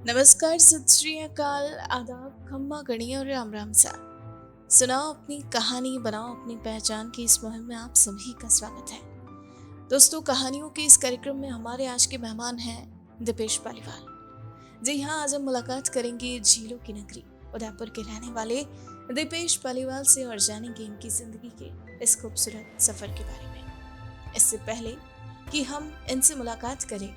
नमस्कार, सत श्री अकाल, आदाब, खम्मा गणी और राम राम सा। सुनाओ अपनी कहानी, बनाओ अपनी पहचान की इस मुहिम में आप सभी का स्वागत है। दोस्तों, कहानियों के इस कार्यक्रम में हमारे आज के मेहमान हैं दीपेश पालीवाल। जी हाँ, आज हम मुलाकात करेंगे झीलों की नगरी उदयपुर के रहने वाले दीपेश पालीवाल से और जानेंगे इनकी जिंदगी के इस खूबसूरत सफर के बारे में। इससे पहले कि हम इनसे मुलाकात करें,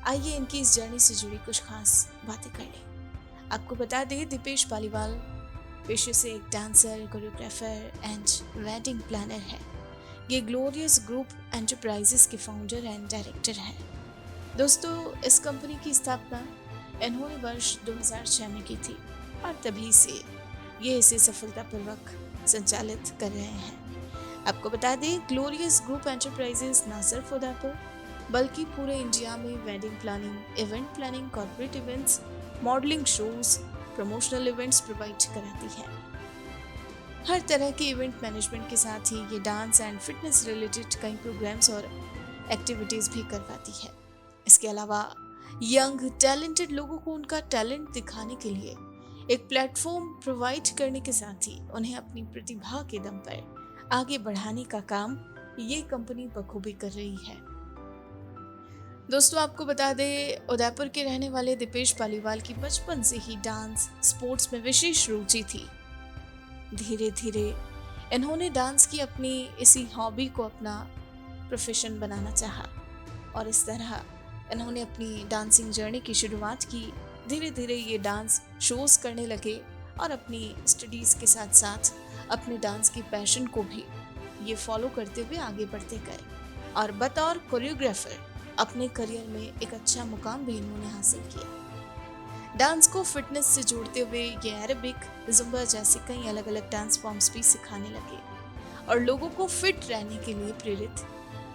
आइए इनकी इस जर्नी से जुड़ी कुछ खास बातें कर लें। आपको बता दें, दीपेश पालीवाल पेशे से एक dancer, choreographer and wedding planner है। ये ग्लोरियस ग्रुप एंटरप्राइजेस के फाउंडर एंड डायरेक्टर हैं। दोस्तों, इस कंपनी की स्थापना इन्होंने वर्ष 2006 में की थी और तभी से ये इसे सफलतापूर्वक संचालित कर रहे हैं। आपको बता दें, ग्लोरियस ग्रुप एंटरप्राइजेस न सिर्फ उदयपुर बल्कि पूरे इंडिया में wedding planning, event planning, corporate events, modelling shows, promotional events provide कराती है। हर तरह के इवेंट मैनेजमेंट के साथ ही ये डांस एंड फिटनेस रिलेटेड कई प्रोग्राम्स और एक्टिविटीज भी करवाती है। इसके अलावा यंग टैलेंटेड लोगों को उनका टैलेंट दिखाने के लिए एक प्लेटफॉर्म प्रोवाइड करने के साथ ही उन्हें अपनी प्रतिभा के दम पर आगे बढ़ाने का काम ये कंपनी बखूबी कर रही है। दोस्तों, आपको बता दें, उदयपुर के रहने वाले दीपेश पालीवाल की बचपन से ही डांस, स्पोर्ट्स में विशेष रुचि थी। धीरे धीरे इन्होंने डांस की अपनी इसी हॉबी को अपना प्रोफेशन बनाना चाहा और इस तरह इन्होंने अपनी डांसिंग जर्नी की शुरुआत की। धीरे धीरे ये डांस शोज करने लगे और अपनी स्टडीज के साथ साथ अपने डांस की पैशन को भी ये फॉलो करते हुए आगे बढ़ते गए और बतौर कोरियोग्राफर अपने करियर में एक अच्छा मुकाम भी इन्होंने हासिल किया। डांस को फिटनेस से जोड़ते हुए ये एरोबिक, जुम्बा जैसे कई अलग अलग डांस फॉर्म्स भी सिखाने लगे और लोगों को फिट रहने के लिए प्रेरित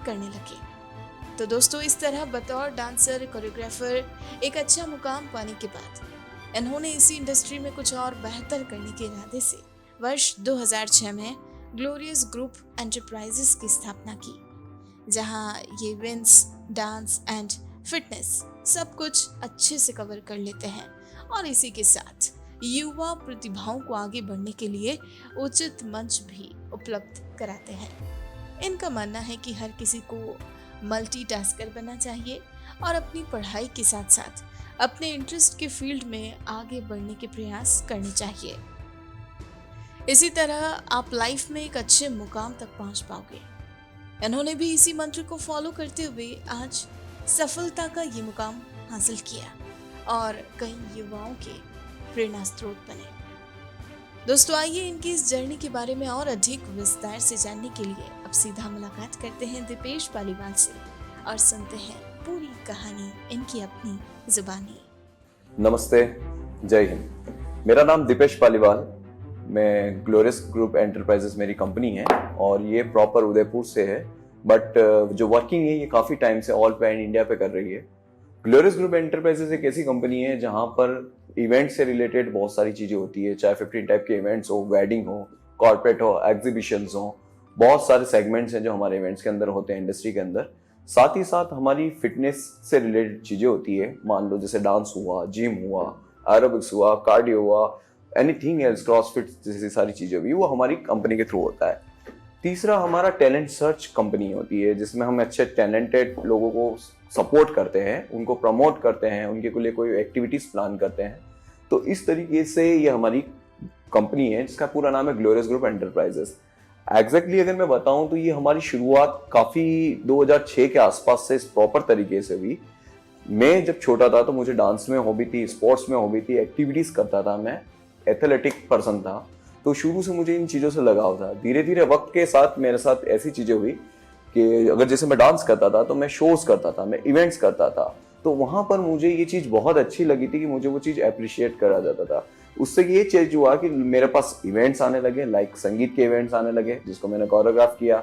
करने लगे। तो दोस्तों, इस तरह बतौर डांसर, कोरियोग्राफर एक अच्छा मुकाम पाने के बाद इन्होंने इसी इंडस्ट्री में कुछ और बेहतर करने के इरादे से वर्ष 2006 में ग्लोरियस ग्रुप एंटरप्राइजेस की स्थापना की, जहां ये इवेंट्स, डांस एंड फिटनेस सब कुछ अच्छे से कवर कर लेते हैं और इसी के साथ युवा प्रतिभाओं को आगे बढ़ने के लिए उचित मंच भी उपलब्ध कराते हैं। इनका मानना है कि हर किसी को मल्टीटास्कर बनना चाहिए और अपनी पढ़ाई के साथ साथ अपने इंटरेस्ट के फील्ड में आगे बढ़ने के प्रयास करने चाहिए। इसी तरह आप लाइफ में एक अच्छे मुकाम तक पहुंच पाओगे। इन्होंने भी इसी मंत्र को फॉलो करते हुए आज सफलता का ये मुकाम हासिल किया और कई युवाओं के प्रेरणा स्रोत बने। दोस्तों, आइए इनकी इस जर्नी के बारे में और अधिक विस्तार से जानने के लिए अब सीधा मुलाकात करते हैं दीपेश पालीवाल से और सुनते हैं पूरी कहानी इनकी अपनी जुबानी। नमस्ते, जय हिंद। मेरा नाम दीपेश पालीवाल, मैं ग्लोरियस ग्रुप एंटरप्राइजेस मेरी कंपनी है और ये प्रॉपर उदयपुर से है, बट जो वर्किंग है ये काफ़ी टाइम से ऑल पैन इंडिया पे कर रही है। ग्लोरियस ग्रुप एंटरप्राइजेस एक ऐसी कंपनी है जहाँ पर इवेंट से रिलेटेड बहुत सारी चीज़ें होती है, चाहे 15 टाइप के इवेंट्स हो, वेडिंग हो, कॉर्पोरेट हो, एग्जीबिशंस हो, बहुत सारे सेगमेंट्स हैं जो हमारे इवेंट्स के अंदर होते हैं, इंडस्ट्री के अंदर। साथ ही साथ हमारी फिटनेस से रिलेटेड चीज़ें होती है, मान लो जैसे डांस हुआ, जिम हुआ, एरोबिक्स हुआ, कार्डियो हुआ, एनीथिंग एल्स, क्रॉसफिट जैसी सारी चीज़ें भी, वो हमारी कंपनी के थ्रू होता है। तीसरा हमारा टैलेंट सर्च कंपनी होती है, जिसमें हम अच्छे टैलेंटेड लोगों को सपोर्ट करते हैं, उनको प्रमोट करते हैं, उनके लिए कोई एक्टिविटीज़ प्लान करते हैं। तो इस तरीके से ये हमारी कंपनी है जिसका पूरा नाम है ग्लोरियस ग्रुप एंटरप्राइजेस। एग्जैक्टली अगर मैं बताऊं तो ये हमारी शुरुआत काफ़ी 2006 के आसपास से इस प्रॉपर तरीके से हुई। मैं जब छोटा था तो मुझे डांस में हॉबी थी, स्पोर्ट्स में हॉबी थी, एक्टिविटीज़ करता था, मैं एथलेटिक पर्सन था, तो शुरू से मुझे इन चीज़ों से लगाव था। धीरे धीरे वक्त के साथ मेरे साथ ऐसी चीज़ें हुई कि अगर जैसे मैं डांस करता था तो मैं शोज़ करता था, मैं इवेंट्स करता था, तो वहाँ पर मुझे ये चीज़ बहुत अच्छी लगी थी कि मुझे वो चीज़ अप्रिशिएट करा जाता था। उससे ये चीज़ हुआ कि मेरे पास इवेंट्स आने लगे, लाइक संगीत के इवेंट्स आने लगे जिसको मैंने कोरियोग्राफ किया,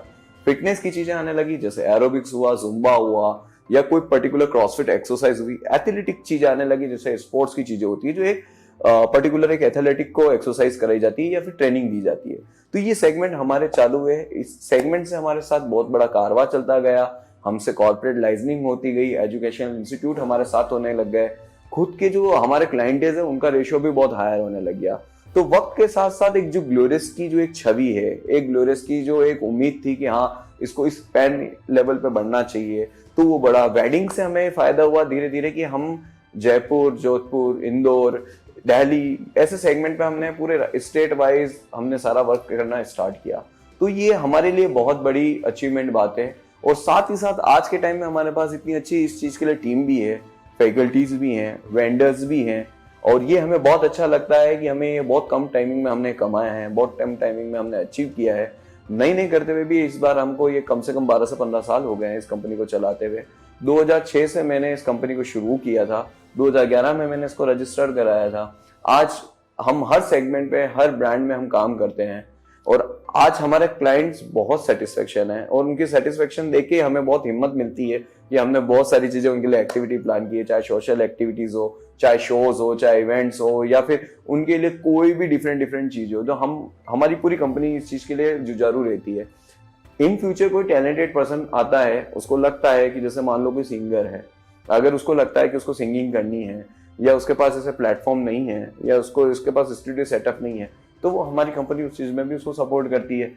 फिटनेस की चीज़ें आने लगी जैसे एरोबिक्स हुआ, जुम्बा हुआ, या कोई पर्टिकुलर क्रॉसफिट एक्सरसाइज हुई, एथलेटिक चीज़ें आने लगी जैसे स्पोर्ट्स की चीज़ें होती है जो एक पर्टिकुलर एक एथलेटिक को एक्सरसाइज कराई जाती है या फिर ट्रेनिंग दी जाती है। तो ये सेगमेंट हमारे चालू हुए, इस सेगमेंट से हमारे साथ बहुत बड़ा कारवां चलता गया, हमसे कॉर्पोरेट लाइजनिंग होती गई, एजुकेशनल इंस्टीट्यूट हमारे साथ होने लग गए, खुद के जो हमारे क्लाइंटेज है उनका रेशियो भी बहुत हायर होने लग गया। तो वक्त के साथ साथ एक जो ग्लोरियस की जो एक छवि है, एक ग्लोरियस की जो एक उम्मीद थी कि हाँ इसको इस पैन लेवल पे बढ़ना चाहिए, तो वो बड़ा। वेडिंग से हमें फायदा हुआ धीरे धीरे कि हम जयपुर, जोधपुर, इंदौर, दिल्ली ऐसे सेगमेंट पे हमने पूरे स्टेट वाइज हमने सारा वर्क करना स्टार्ट किया। तो ये हमारे लिए बहुत बड़ी अचीवमेंट बात है। और साथ ही साथ आज के टाइम में हमारे पास इतनी अच्छी इस चीज के लिए टीम भी है, फैकल्टीज भी हैं, वेंडर्स भी हैं, और ये हमें बहुत अच्छा लगता है कि हमें ये बहुत कम टाइमिंग में हमने कमाया है, बहुत कम टाइमिंग में हमने अचीव किया है। नई नई करते हुए भी इस बार हमको ये कम से कम 12 से 15 साल हो गए हैं इस कंपनी को चलाते हुए। 2006 से मैंने इस कंपनी को शुरू किया था, 2011 में मैंने इसको रजिस्टर्ड कराया था। आज हम हर सेगमेंट पे, हर ब्रांड में हम काम करते हैं, और आज हमारे क्लाइंट्स बहुत सेटिस्फेक्शन है, और उनकी सेटिस्फेक्शन देख के हमें बहुत हिम्मत मिलती है कि हमने बहुत सारी चीजें उनके लिए एक्टिविटी प्लान की है, चाहे सोशल एक्टिविटीज हो, चाहे शोज हो, चाहे इवेंट्स हो, या फिर उनके लिए कोई भी डिफरेंट चीज हो। तो हमारी पूरी कंपनी इस चीज के लिए जुझारू रहती है। इन फ्यूचर कोई टैलेंटेड पर्सन आता है, उसको लगता है कि जैसे मान लो कोई सिंगर है, अगर उसको लगता है कि उसको सिंगिंग करनी है, या उसके पास ऐसे प्लेटफॉर्म नहीं है, या उसके पास स्टूडियो सेटअप नहीं है, तो वो हमारी कंपनी उस चीज में भी उसको सपोर्ट करती है।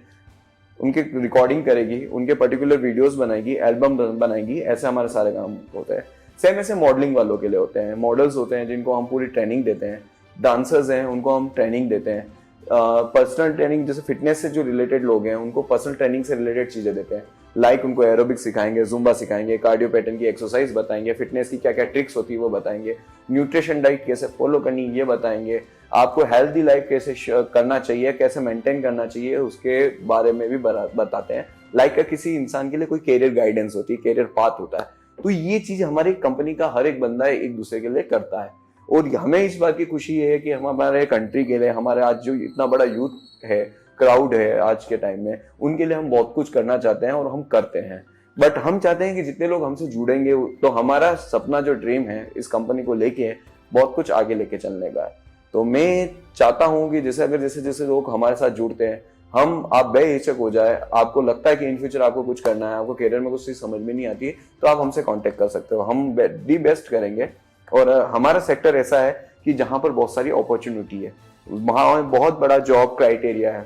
उनकी रिकॉर्डिंग करेगी, उनके पर्टिकुलर वीडियोस बनाएगी, एल्बम बनाएगी, ऐसे हमारे सारे काम होते हैं। सेम ऐसे मॉडलिंग वालों के लिए होते हैं, मॉडल्स होते हैं जिनको हम पूरी ट्रेनिंग देते हैं, डांसर्स हैं उनको हम ट्रेनिंग देते हैं, पर्सनल ट्रेनिंग जैसे फिटनेस से जो रिलेटेड लोग हैं उनको पर्सनल ट्रेनिंग से रिलेटेड चीजें देते हैं। लाइक उनको एरोबिक्स सिखाएंगे, जुम्बा सिखाएंगे, कार्डियो पैटर्न की एक्सरसाइज बताएंगे, फिटनेस की क्या क्या ट्रिक्स होती है वो बताएंगे, न्यूट्रिशन डाइट कैसे फॉलो करनी ये बताएंगे, आपको हेल्दी लाइफ कैसे करना चाहिए, कैसे मेंटेन करना चाहिए उसके बारे में भी बताते हैं। लाइक किसी इंसान के लिए कोई कैरियर गाइडेंस होती है, कैरियर पाथ होता है। तो ये चीज हमारी कंपनी का हर एक बंदा एक दूसरे के लिए करता है, और हमें इस बात की खुशी है कि हम हमारे कंट्री के लिए, हमारे आज जो इतना बड़ा यूथ है, क्राउड है आज के टाइम में, उनके लिए हम बहुत कुछ करना चाहते हैं और हम करते हैं। बट हम चाहते हैं कि जितने लोग हमसे जुड़ेंगे, तो हमारा सपना जो ड्रीम है इस कंपनी को लेके बहुत कुछ आगे लेके चलने का है। तो मैं चाहता हूं कि जैसे जैसे लोग हमारे साथ जुड़ते हैं, आप बेहिचक हो जाए। आपको लगता है कि इन फ्यूचर आपको कुछ करना है, आपको करियर में कुछ चीज समझ में नहीं आती है, तो आप हमसे कांटेक्ट कर सकते हो, हम दी बेस्ट करेंगे। और हमारा सेक्टर ऐसा है कि जहां पर बहुत सारी अपॉर्चुनिटी है, वहां बहुत बड़ा जॉब क्राइटेरिया है,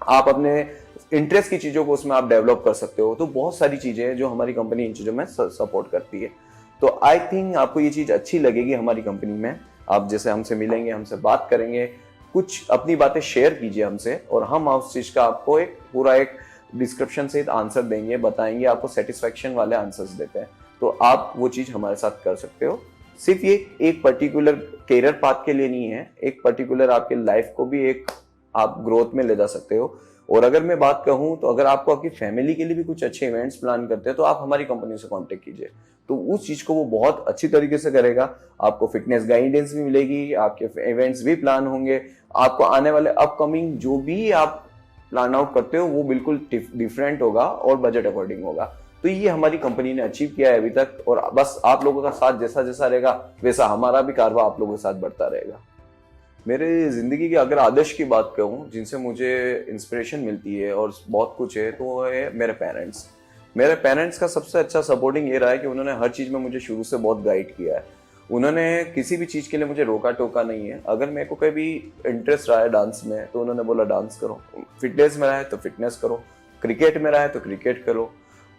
आप अपने इंटरेस्ट की चीजों को उसमें आप डेवलप कर सकते हो। तो बहुत सारी चीजें हैं जो हमारी कंपनी इन चीजों में सपोर्ट करती है। तो आई थिंक आपको ये चीज अच्छी लगेगी हमारी कंपनी में। आप जैसे हमसे मिलेंगे, हमसे बात करेंगे, कुछ अपनी बातें शेयर कीजिए हमसे, और हम उस चीज का आपको एक पूरा एक डिस्क्रिप्शन सहित आंसर देंगे, बताएंगे, आपको सेटिस्फेक्शन वाले आंसर्स देते हैं। तो आप वो चीज हमारे साथ कर सकते हो। सिर्फ ये एक पर्टिकुलर कैरियर पाथ के लिए नहीं है, एक पर्टिकुलर आपके लाइफ को भी एक आप ग्रोथ में ले जा सकते हो। और अगर मैं बात कहूँ तो अगर आपको आपकी फैमिली के लिए भी कुछ अच्छे इवेंट्स प्लान करते हैं, तो आप हमारी कंपनी से कांटेक्ट कीजिए, तो उस चीज को वो बहुत अच्छी तरीके से करेगा। आपको फिटनेस गाइडेंस भी मिलेगी, आपके इवेंट्स भी प्लान होंगे, आपको आने वाले अपकमिंग जो भी आप प्लान आउट करते हो वो बिल्कुल डिफरेंट होगा और बजट अकॉर्डिंग होगा। तो ये हमारी कंपनी ने अचीव किया है अभी तक, और बस आप लोगों का साथ जैसा जैसा रहेगा वैसा हमारा भी कारवा आप लोगों के साथ बढ़ता रहेगा। मेरे जिंदगी के अगर आदर्श की बात कहूँ जिनसे मुझे इंस्पिरेशन मिलती है और बहुत कुछ है, तो वो है मेरे पेरेंट्स। मेरे पेरेंट्स का सबसे अच्छा सपोर्टिंग ये रहा है कि उन्होंने हर चीज़ में मुझे शुरू से बहुत गाइड किया है। उन्होंने किसी भी चीज़ के लिए मुझे रोका टोका नहीं है। अगर मेरे को कभी इंटरेस्ट रहा है डांस में, तो उन्होंने बोला डांस करो, फिटनेस में रहा है तो फिटनेस करो, क्रिकेट में रहा है तो क्रिकेट करो।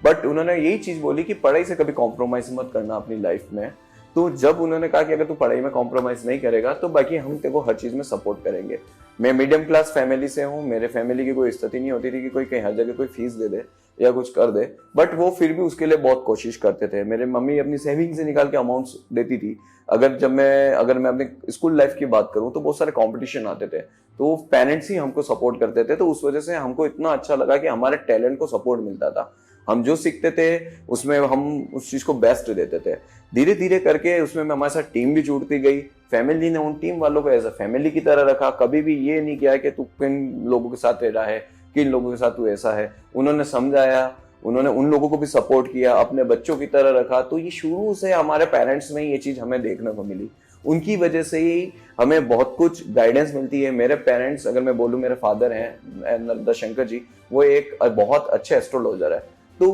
बट उन्होंने यही चीज़ बोली कि पढ़ाई से कभी कॉम्प्रोमाइज़ मत करना अपनी लाइफ में। तो जब उन्होंने कहा कि अगर तू पढ़ाई में कॉम्प्रोमाइज नहीं करेगा तो बाकी हम तेरे को हर चीज में सपोर्ट करेंगे। मैं मीडियम क्लास फैमिली से हूँ, मेरे फैमिली की कोई स्थिति नहीं होती थी कि कोई कहीं हर जगह कोई फीस दे दे या कुछ कर दे, बट वो फिर भी उसके लिए बहुत कोशिश करते थे। मेरे मम्मी अपनी सेविंग से निकाल के अमाउंट्स देती थी। अगर मैं अपने स्कूल लाइफ की बात करूँ तो बहुत सारे कॉम्पिटिशन आते थे, तो पेरेंट्स ही हमको सपोर्ट करते थे। तो उस वजह से हमको इतना अच्छा लगा कि हमारे टैलेंट को सपोर्ट मिलता था। हम जो सीखते थे उसमें हम उस चीज को बेस्ट देते थे। धीरे धीरे करके उसमें हमारे साथ टीम भी जुड़ती गई। फैमिली ने उन टीम वालों को एज अ फैमिली की तरह रखा। कभी भी ये नहीं किया कि तू किन लोगों के साथ रह रहा है, किन लोगों के साथ तू ऐसा है। उन्होंने समझाया, उन्होंने उन लोगों को भी सपोर्ट किया, अपने बच्चों की तरह रखा। तो ये शुरू से हमारे पेरेंट्स में ये चीज हमें देखने को मिली। उनकी वजह से ही हमें बहुत कुछ गाइडेंस मिलती है। मेरे पेरेंट्स, अगर मैं बोलूँ, मेरे फादर हैं नर्मदा शंकर जी, वो एक बहुत अच्छे एस्ट्रोलॉजर है। तो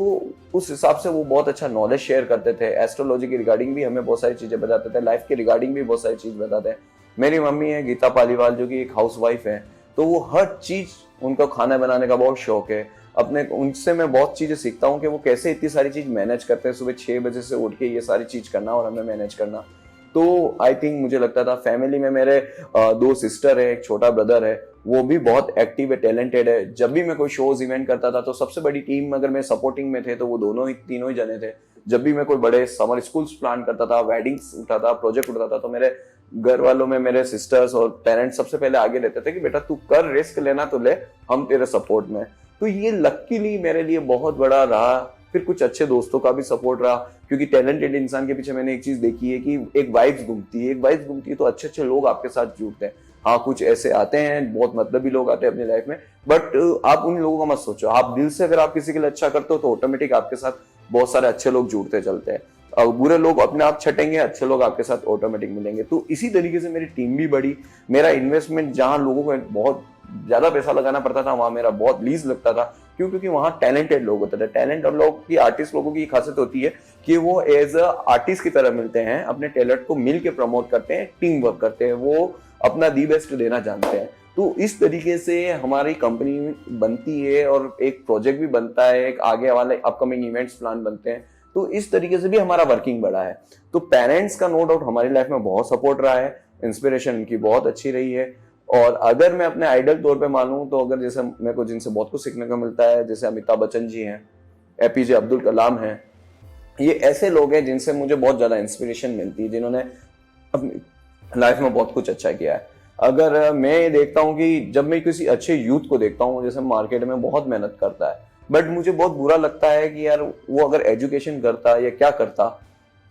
उस हिसाब से वो बहुत अच्छा नॉलेज शेयर करते थे। एस्ट्रोलॉजी के रिगार्डिंग भी हमें बहुत सारी चीजें बताते थे, लाइफ के रिगार्डिंग भी बहुत सारी चीज बताते हैं। मेरी मम्मी है गीता पालीवाल, जो कि एक हाउस वाइफ है, तो वो हर चीज, उनका खाना बनाने का बहुत शौक है। अपने उनसे मैं बहुत चीजें सीखता हूँ कि वो कैसे इतनी सारी चीज मैनेज करते हैं, सुबह 6 बजे से उठ के ये सारी चीज करना और हमें मैनेज करना। तो आई थिंक मुझे लगता था फैमिली में मेरे 2 सिस्टर है, एक छोटा ब्रदर है, वो भी बहुत एक्टिव है, टैलेंटेड है। जब भी मैं कोई शोज इवेंट करता था तो सबसे बड़ी टीम अगर मैं सपोर्टिंग में थे तो वो दोनों ही तीनों ही जने थे। जब भी मैं कोई बड़े समर स्कूल्स प्लान करता था, वेडिंग्स उठाता था, प्रोजेक्ट उठाता था, तो मेरे घर वालों में मेरे सिस्टर्स और पेरेंट्स सबसे पहले आगे रहते थे कि बेटा तू कर, रिस्क लेना तो ले, हम तेरे सपोर्ट में। तो ये लकीली मेरे लिए बहुत बड़ा रहा। फिर कुछ अच्छे दोस्तों का भी सपोर्ट रहा, क्योंकि टैलेंटेड इंसान के पीछे मैंने एक चीज देखी है कि एक वाइब्स घूमती है, एक वाइब्स घूमती है तो अच्छे अच्छे लोग आपके साथ जुड़ते हैं। हाँ, कुछ ऐसे आते हैं, बहुत मतलबी लोग आते हैं अपनी लाइफ में, बट आप उन लोगों का मत सोचो। आप दिल से अगर आप किसी के लिए अच्छा करते हो तो ऑटोमेटिक आपके साथ बहुत सारे अच्छे लोग जुड़ते चलते हैं। और बुरे लोग अपने आप छटेंगे, अच्छे लोग आपके साथ ऑटोमेटिक मिलेंगे। तो इसी तरीके से मेरी टीम भी बढ़ी। मेरा इन्वेस्टमेंट, जहां लोगों को बहुत ज्यादा पैसा लगाना पड़ता था, वहां मेरा बहुत लीज लगता था। क्यों? क्योंकि वहां टैलेंटेड लोग होते थे। टैलेंट और लोग की, आर्टिस्ट लोगों की खासियत होती है कि वो एज अ आर्टिस्ट की तरह मिलते हैं, अपने टैलेंट को मिल के प्रमोट करते हैं, टीम वर्क करते हैं, वो अपना दी बेस्ट देना जानते हैं। तो इस तरीके से हमारी कंपनी बनती है और एक प्रोजेक्ट भी बनता है, एक आगे वाले अपकमिंग इवेंट्स प्लान बनते हैं। तो इस तरीके से भी हमारा वर्किंग बढ़ा है। तो पेरेंट्स का नो डाउट हमारी लाइफ में बहुत सपोर्ट रहा है, इंस्पिरेशन उनकी बहुत अच्छी रही है। और अगर मैं अपने आइडल तौर पे मानूं तो अगर जैसे मेरे को जिनसे बहुत कुछ सीखने को मिलता है, जैसे अमिताभ बच्चन जी हैं, एपीजे अब्दुल कलाम हैं, ये ऐसे लोग हैं जिनसे मुझे बहुत ज्यादा इंस्पिरेशन मिलती है, जिन्होंने अपनी लाइफ में बहुत कुछ अच्छा किया है। अगर मैं ये देखता हूँ कि जब मैं किसी अच्छे यूथ को देखता हूँ, जैसे मार्केट में बहुत मेहनत करता है, बट मुझे बहुत बुरा लगता है कि यार वो अगर एजुकेशन करता या क्या करता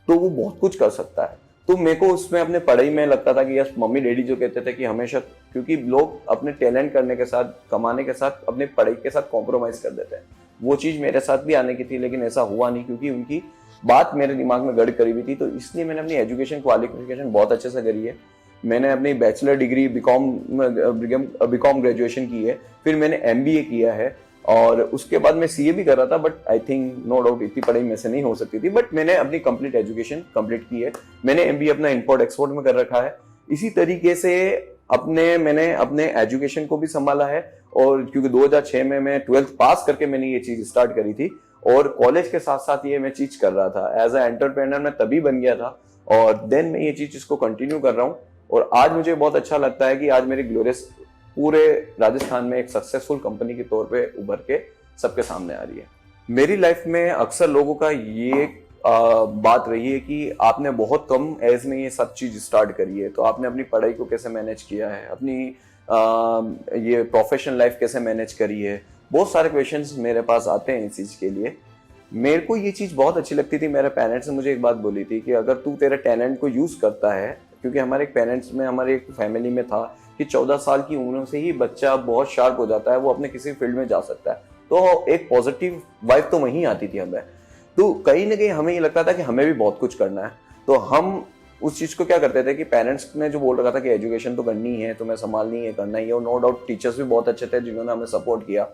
तो वो बहुत कुछ कर सकता है। तो मेरे को उसमें अपने पढ़ाई में लगता था कि यस, मम्मी डैडी जो कहते थे कि हमेशा, क्योंकि लोग अपने टैलेंट करने के साथ, कमाने के साथ, अपने पढ़ाई के साथ कॉम्प्रोमाइज कर देते हैं। वो चीज मेरे साथ भी आने की थी, लेकिन ऐसा हुआ नहीं, क्योंकि उनकी बात मेरे दिमाग में गड़ करी हुई थी। तो इसलिए मैंने अपनी एजुकेशन क्वालिफिकेशन बहुत अच्छे से करी है। मैंने अपनी बैचलर डिग्री बीकॉम ग्रेजुएशन की है, फिर मैंने एमबीए किया है, और उसके बाद मैं सीए भी कर रहा था, but I think no doubt इतनी पढ़ाई में से नहीं हो सकती थी, बट मैंने अपनी कंप्लीट एजुकेशन कंप्लीट की है। मैंने एमबीए अपना इंपोर्ट एक्सपोर्ट में कर रखा है। इसी तरीके से मैंने अपने एजुकेशन को भी संभाला है। और क्योंकि 2006 में मैं 12th पास करके मैंने ये चीज स्टार्ट करी थी, और कॉलेज के साथ साथ ये मैं चीज कर रहा था एज ए एंटरप्रेन्योर। मैं तभी बन गया था, और देन मैं ये चीज इसको कंटिन्यू कर रहा हूँ। और आज मुझे बहुत अच्छा लगता है कि आज मेरी ग्लोरियस पूरे राजस्थान में एक सक्सेसफुल कंपनी के तौर पे उभर के सबके सामने आ रही है। मेरी लाइफ में अक्सर लोगों का ये बात रही है कि आपने बहुत कम एज में ये सब चीज स्टार्ट करी है, तो आपने अपनी पढ़ाई को कैसे मैनेज किया है, अपनी ये प्रोफेशनल लाइफ कैसे मैनेज करी है। बहुत सारे क्वेश्चंस मेरे पास आते हैं इस चीज के लिए। मेरे को ये चीज बहुत अच्छी लगती थी। मेरे पेरेंट्स ने मुझे एक बात बोली थी कि अगर तू तेरे टैलेंट को यूज करता है, क्योंकि हमारे पेरेंट्स में, हमारे एक फैमिली में था कि 14 साल की उम्र से ही बच्चा बहुत शार्प हो जाता है, वो अपने किसी फील्ड में जा सकता है। तो एक पॉजिटिव वाइब तो वहीं आती थी हमें। तो कहीं ना कहीं हमें ये लगता था कि हमें भी बहुत कुछ करना है। तो हम उस चीज को क्या करते थे कि पेरेंट्स ने जो बोल रखा था कि एजुकेशन तो करनी है, तुम्हें संभालनी है, करना ही है, और नो डाउट टीचर्स भी बहुत अच्छे थे जिन्होंने हमें सपोर्ट किया।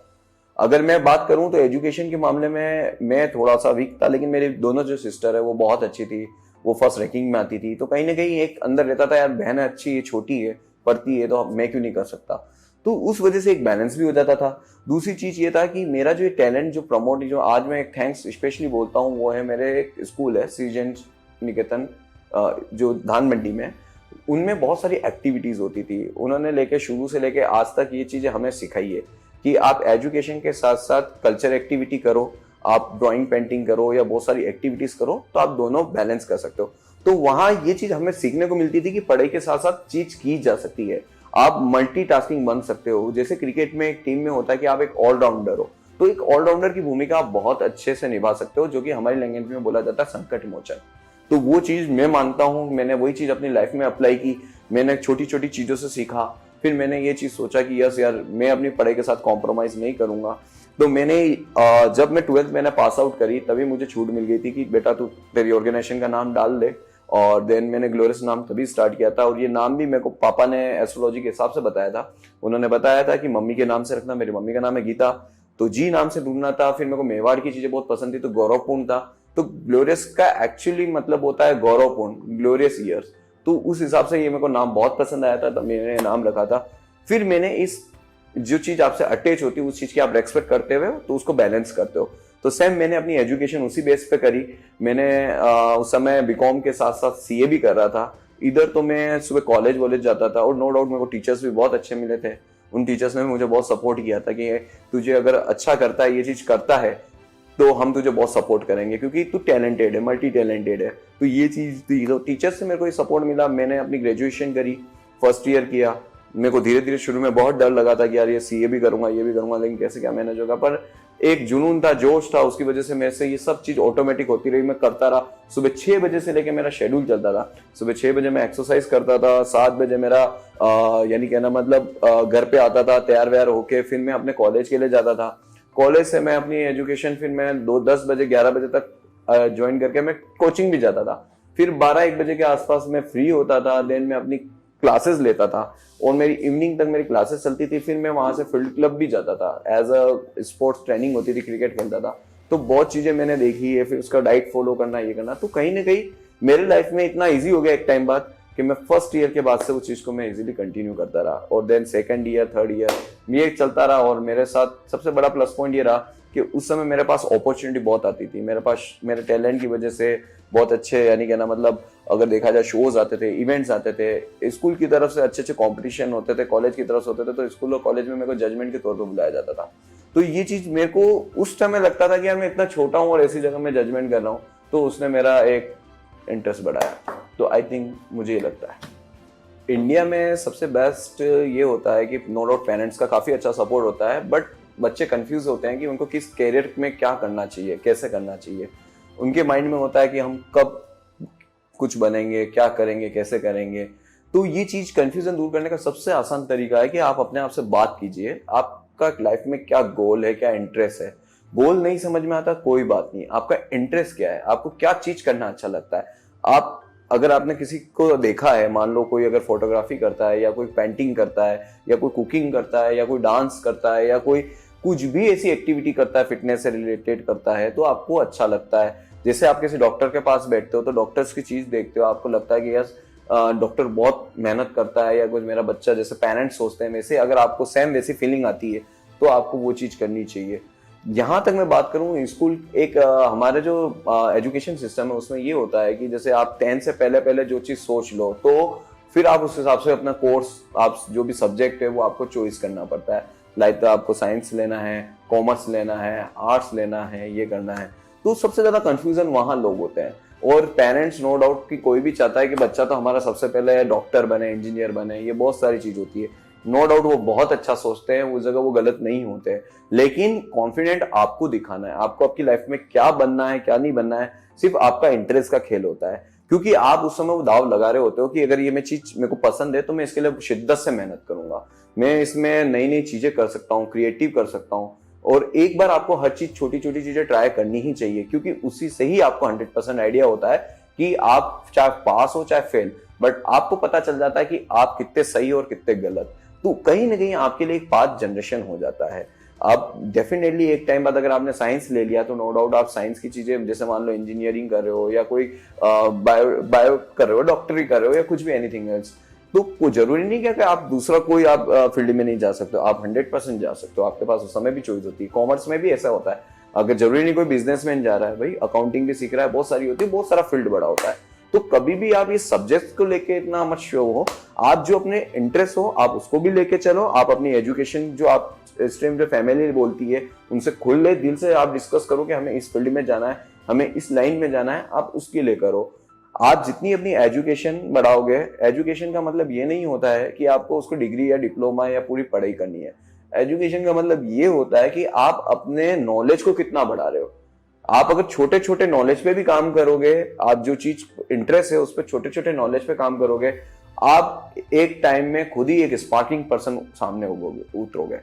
अगर मैं बात करूं तो एजुकेशन के मामले में मैं थोड़ा सा वीक था, लेकिन मेरी दोनों जो सिस्टर है वो बहुत अच्छी थी, वो फर्स्ट रैंकिंग में आती थी। तो कहीं ना कहीं एक अंदर रहता था, यार बहन अच्छी है, छोटी है, पढ़ती है, तो मैं क्यों नहीं कर सकता। तो उस वजह से एक बैलेंस भी हो जाता था। दूसरी चीज ये था कि मेरा जो टैलेंट जो प्रमोट, जो आज मैं एक थैंक्स स्पेशली बोलता हूँ, वो है मेरे एक स्कूल है सीजेंट निकेतन, जो धान मंडी में। उनमें बहुत सारी एक्टिविटीज होती थी। उन्होंने लेके शुरू से लेके आज तक ये चीजें हमें सिखाई है कि आप एजुकेशन के साथ साथ कल्चर एक्टिविटी करो, आप ड्राइंग पेंटिंग करो, या बहुत सारी एक्टिविटीज करो, तो आप दोनों बैलेंस कर सकते हो। तो वहां ये चीज हमें सीखने को मिलती थी कि पढ़ाई के साथ साथ चीज की जा सकती है, आप मल्टीटास्किंग बन सकते हो। जैसे क्रिकेट में एक टीम में होता है कि आप एक ऑलराउंडर हो, तो एक ऑलराउंडर की भूमिका आप बहुत अच्छे से निभा सकते हो, जो कि हमारी लैंग्वेज में बोला जाता है संकट मोचन। तो वो चीज मैं मानता हूँ, मैंने वही चीज अपनी लाइफ में अप्लाई की। मैंने छोटी छोटी चीजों से सीखा। फिर मैंने ये चीज सोचा कि यस यार, मैं अपनी पढ़ाई के साथ कॉम्प्रोमाइज नहीं करूंगा। तो मैंने जब मैं 12th मैंने पास आउट करी, तभी मुझे छूट मिल गई थी कि बेटा तू तेरी ऑर्गेनाइजेशन का नाम डाल दे। और देन मैंने ग्लोरियस नाम तभी स्टार्ट किया था। और ये नाम भी मेरे को पापा ने एस्ट्रोलॉजी के हिसाब से बताया था। उन्होंने बताया था कि मम्मी के नाम से रखना। मेरी मम्मी का नाम है गीता, तो जी नाम से ढूंढना था। फिर मेरे को मेवाड़ की चीजें बहुत पसंद थी, तो गौरवपूर्ण था। तो ग्लोरियस का एक्चुअली मतलब होता है गौरवपूर्ण, ग्लोरियस ईयर्स। तो उस हिसाब से ये मेरे को नाम बहुत पसंद आया था, तब मैंने नाम रखा था। फिर मैंने इस जो चीज आपसे अटैच होती है, उस चीज की आप रेस्पेक्ट करते हुए तो उसको बैलेंस करते हो। तो सेम मैंने अपनी एजुकेशन उसी बेस पे करी। मैंने उस समय बीकॉम के साथ साथ सीए भी कर रहा था। इधर तो मैं सुबह कॉलेज जाता था, और नो डाउट मेरे को टीचर्स भी बहुत अच्छे मिले थे। उन टीचर्स ने भी मुझे बहुत सपोर्ट किया था कि तुझे अगर अच्छा करता है, ये चीज करता है, तो हम तुझे बहुत सपोर्ट करेंगे, क्योंकि तू टैलेंटेड है, मल्टी टैलेंटेड है। तो ये चीज थी, तो टीचर्स से मेरे को ये सपोर्ट मिला। मैंने अपनी ग्रेजुएशन करी, फर्स्ट ईयर किया। मेरे को धीरे धीरे शुरू में बहुत डर लगा था कि यार ये सीए भी करूंगा, ये भी करूंगा, लेकिन कैसे क्या मैनेज होगा। पर एक जुनून था, जोश था, उसकी वजह से मेरे से ये सब चीज ऑटोमेटिक होती रही। मैं करता रहा। सुबह 6 बजे से लेकर मेरा शेड्यूल चलता था। सुबह 6 बजे मैं एक्सरसाइज करता था, 7 बजे मेरा यानी कहना मतलब घर पे आता था तैयार व्यार होके। फिर मैं अपने कॉलेज के लिए जाता था। कॉलेज से मैं अपनी एजुकेशन फिर मैं 10 बजे 11 बजे तक ज्वाइन करके मैं कोचिंग भी जाता था। फिर 12-1 बजे के आसपास मैं फ्री होता था। देन मैं अपनी क्लासेस लेता था, और मेरी इवनिंग तक मेरी क्लासेस चलती थी। फिर मैं वहां से फील्ड क्लब भी जाता था, एज अ स्पोर्ट्स ट्रेनिंग होती थी, क्रिकेट खेलता था। तो बहुत चीजें मैंने देखी है। फिर उसका डाइट फॉलो करना, ये करना, तो कहीं ना कहीं मेरी लाइफ में इतना ईजी हो गया एक टाइम बाद कि मैं फर्स्ट ईयर के बाद से उस चीज को मैं इजीली कंटिन्यू करता रहा। और then second year, third year ये चलता रहा। और मेरे साथ सबसे बड़ा प्लस पॉइंट ये रहा कि उस समय मेरे पास अपॉर्चुनिटी बहुत आती थी। मेरे पास मेरे टैलेंट की वजह से बहुत अच्छे, यानी कहना मतलब अगर देखा जाए, शोज आते थे, इवेंट्स आते थे, स्कूल की तरफ से अच्छे अच्छे कंपटीशन होते थे, कॉलेज की तरफ से होते थे। तो स्कूल और कॉलेज में मेरे को जजमेंट के तौर पर बुलाया जाता था। तो ये चीज मेरे को उस समय लगता था कि यार मैं इतना छोटा हूँ और ऐसी जगह में जजमेंट कर रहा हूँ। तो उसने मेरा एक इंटरेस्ट बढ़ाया। तो आई थिंक मुझे ये लगता है इंडिया में सबसे बेस्ट ये होता है कि नो डाउट पेरेंट्स का काफी अच्छा सपोर्ट होता है, बट बच्चे कंफ्यूज होते हैं कि उनको किस कैरियर में क्या करना चाहिए, कैसे करना चाहिए। उनके माइंड में होता है कि हम कब कुछ बनेंगे, क्या करेंगे, कैसे करेंगे। तो ये चीज कंफ्यूजन दूर करने का सबसे आसान तरीका है कि आप अपने आप से बात कीजिए। आपका लाइफ में क्या गोल है, क्या इंटरेस्ट है। गोल नहीं समझ में आता, कोई बात नहीं, आपका इंटरेस्ट क्या है, आपको क्या चीज करना अच्छा लगता है। आप अगर आपने किसी को देखा है, मान लो कोई अगर फोटोग्राफी करता है, या कोई पेंटिंग करता है, या कोई कुकिंग करता है, या कोई डांस करता है, या कोई कुछ भी ऐसी एक्टिविटी करता है, फिटनेस से रिलेटेड करता है, तो आपको अच्छा लगता है। जैसे आप किसी डॉक्टर के पास बैठते हो तो डॉक्टर्स की चीज देखते हो, आपको लगता है कि यस डॉक्टर बहुत मेहनत करता है, या कुछ मेरा बच्चा, जैसे पेरेंट्स सोचते हैं वैसे, अगर आपको सेम वैसी फीलिंग आती है तो आपको वो चीज करनी चाहिए। यहाँ तक मैं बात करूँ स्कूल, एक हमारे जो एजुकेशन सिस्टम है उसमें ये होता है कि जैसे आप 10 से पहले पहले जो चीज सोच लो, तो फिर आप उस हिसाब से अपना कोर्स, आप जो भी सब्जेक्ट है वो आपको चॉइस करना पड़ता है। लाइक तो आपको साइंस लेना है, कॉमर्स लेना है, आर्ट्स लेना है, ये करना है। तो सबसे ज्यादा कंफ्यूजन वहां लोग होते हैं। और पेरेंट्स नो डाउट कि कोई भी चाहता है कि बच्चा तो हमारा सबसे पहले डॉक्टर बने, इंजीनियर बने, ये बहुत सारी चीज होती है। नो डाउट वो बहुत अच्छा सोचते हैं, उस जगह वो गलत नहीं होते हैं, लेकिन कॉन्फिडेंट आपको दिखाना है। आपको आपकी लाइफ में क्या बनना है, क्या नहीं बनना है, सिर्फ आपका इंटरेस्ट का खेल होता है। क्योंकि आप उस समय वो दाव लगा रहे होते हो कि अगर ये मैं चीज मेरे को पसंद है तो मैं इसके लिए शिद्दत से मेहनत करूंगा, मैं इसमें नई नई चीजें कर सकता हूँ, क्रिएटिव कर सकता हूँ। और एक बार आपको हर चीज, छोटी छोटी चीजें ट्राई करनी ही चाहिए, क्योंकि उसी से ही आपको 100% आइडिया होता है कि आप चाहे पास हो चाहे फेल, बट आपको पता चल जाता है कि आप कितने सही और कितने गलत। तो कहीं ना कहीं आपके लिए एक पाथ जनरेशन हो जाता है। आप डेफिनेटली एक टाइम बाद अगर आपने साइंस ले लिया तो नो डाउट आप साइंस की चीजें, जैसे मान लो इंजीनियरिंग कर रहे हो, या कोई बायो कर रहे हो, डॉक्टरी कर रहे हो, या कुछ भी एनीथिंग एल्स, तो कोई जरूरी नहीं कि आप दूसरा कोई आप फील्ड में नहीं जा सकते हो, आप 100% जा सकते हो। आपके पास उस समय भी चॉइस होती है। कॉमर्स में भी ऐसा होता है, अगर जरूरी नहीं कोई बिजनेसमैन जा रहा है, भाई अकाउंटिंग भी सीख रहा है, बहुत सारी होती है, बहुत सारा फील्ड बड़ा होता है। तो कभी भी आप ये सब्जेक्ट को लेके इतना मत शो हो, आप जो अपने इंटरेस्ट हो आप उसको भी लेके चलो। आप अपनी एजुकेशन जो आप स्ट्रीम जो फैमिली बोलती है उनसे खुले दिल से आप डिस्कस करो कि हमें इस फील्ड में जाना है, हमें इस लाइन में जाना है, आप उसके लिए करो। आप जितनी अपनी एजुकेशन बढ़ाओगे, एजुकेशन का मतलब ये नहीं होता है कि आपको उसको डिग्री या डिप्लोमा या पूरी पढ़ाई करनी है। एजुकेशन का मतलब ये होता है कि आप अपने नॉलेज को कितना बढ़ा रहे हो। आप अगर छोटे छोटे नॉलेज पे भी काम करोगे, आप जो चीज इंटरेस्ट है उस पर छोटे छोटे नॉलेज पे काम करोगे, आप एक टाइम में खुद ही एक स्पार्किंग पर्सन सामने उतरोगे।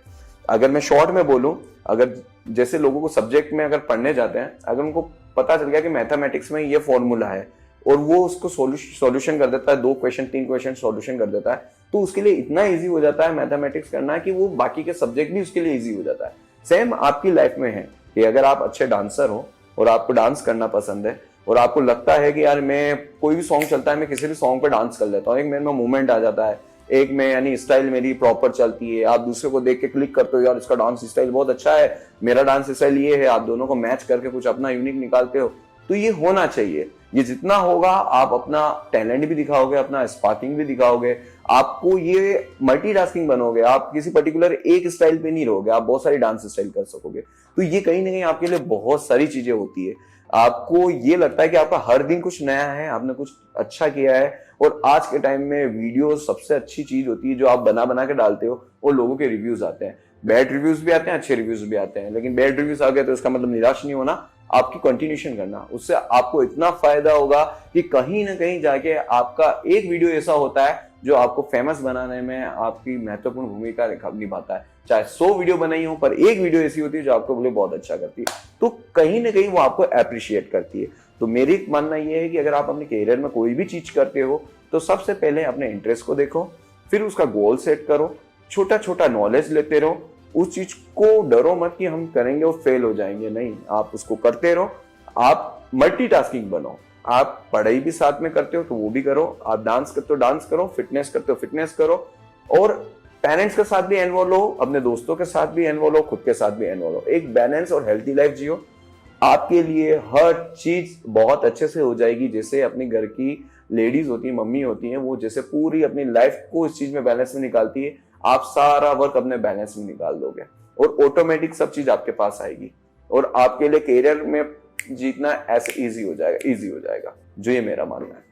अगर मैं शॉर्ट में बोलूं, अगर जैसे लोगों को सब्जेक्ट में अगर पढ़ने जाते हैं, अगर उनको पता चल गया कि मैथमेटिक्स में ये फॉर्मूला है और वो उसको सॉल्यूशन कर देता है, 2 क्वेश्चन 3 क्वेश्चन सॉल्यूशन कर देता है, तो उसके लिए इतना इजी हो जाता है मैथमेटिक्स करना कि वो बाकी के सब्जेक्ट भी उसके लिए इजी हो जाता है। सेम आपकी लाइफ में है कि अगर आप अच्छे डांसर हो और आपको डांस करना पसंद है और आपको लगता है कि यार मैं कोई भी सॉन्ग चलता है मैं किसी भी सॉन्ग पे डांस कर लेता हूँ, एक मेरे में मूवमेंट आ जाता है, एक में यानी स्टाइल मेरी प्रॉपर चलती है, आप दूसरे को देख के क्लिक करते हो यार इसका डांस स्टाइल बहुत अच्छा है, मेरा डांस स्टाइल ये है, आप दोनों को मैच करके कुछ अपना यूनिक निकालते हो, तो ये होना चाहिए। ये जितना होगा आप अपना टैलेंट भी दिखाओगे, अपना स्पार्किंग भी दिखाओगे, आपको ये मल्टीटास्किंग बनोगे, आप किसी पर्टिकुलर एक स्टाइल पे नहीं रहोगे, आप बहुत सारी डांस स्टाइल कर सकोगे। तो ये कहीं ना कहीं आपके लिए बहुत सारी चीजें होती है, आपको ये लगता है कि आपका हर दिन कुछ नया है, आपने कुछ अच्छा किया है। और आज के टाइम में वीडियो सबसे अच्छी चीज होती है जो आप बना बना के डालते हो और लोगों के रिव्यूज आते हैं, बैड रिव्यूज भी आते हैं, अच्छे रिव्यूज भी आते हैं, लेकिन बैड रिव्यूज आ गए तो इसका मतलब निराश नहीं होना, आपकी कंटिन्यूशन करना, उससे आपको इतना फायदा होगा कि कहीं ना कहीं जाके आपका एक वीडियो ऐसा होता है जो आपको फेमस बनाने में आपकी महत्वपूर्ण भूमिका निभाता है। चाहे 100 वीडियो बनाई हो पर एक वीडियो ऐसी होती है जो आपको बोले बहुत अच्छा करती है, तो कहीं ना कहीं वो आपको अप्रिशिएट करती है। तो मेरी मानना ये है कि अगर आप अपने करियर में कोई भी चीज करते हो तो सबसे पहले अपने इंटरेस्ट को देखो, फिर उसका गोल सेट करो, छोटा छोटा नॉलेज लेते रहो, उस चीज को डरो मत कि हम करेंगे और फेल हो जाएंगे, नहीं, आप उसको करते रहो, आप मल्टीटास्किंग बनो, आप पढ़ाई भी साथ में करते हो तो वो भी करो, आप डांस करते हो डांस करो, फिटनेस करते हो फिटनेस करो, और पेरेंट्स के साथ भी इन्वॉल्व हो, अपने दोस्तों के साथ भी इन्वॉल्व हो, खुद के साथ भी इन्वॉल्व हो, एक बैलेंस और हेल्थी लाइफ जियो, आपके लिए हर चीज बहुत अच्छे से हो जाएगी। जैसे अपनी घर की लेडीज होती है, मम्मी होती हैं, वो जैसे पूरी अपनी लाइफ को इस चीज में बैलेंस में निकालती है, आप सारा वर्क अपने बैलेंस में निकाल दोगे और ऑटोमेटिक सब चीज आपके पास आएगी और आपके लिए करियर में जीतना ऐसे इजी हो जाएगा, जो ये मेरा मानना है।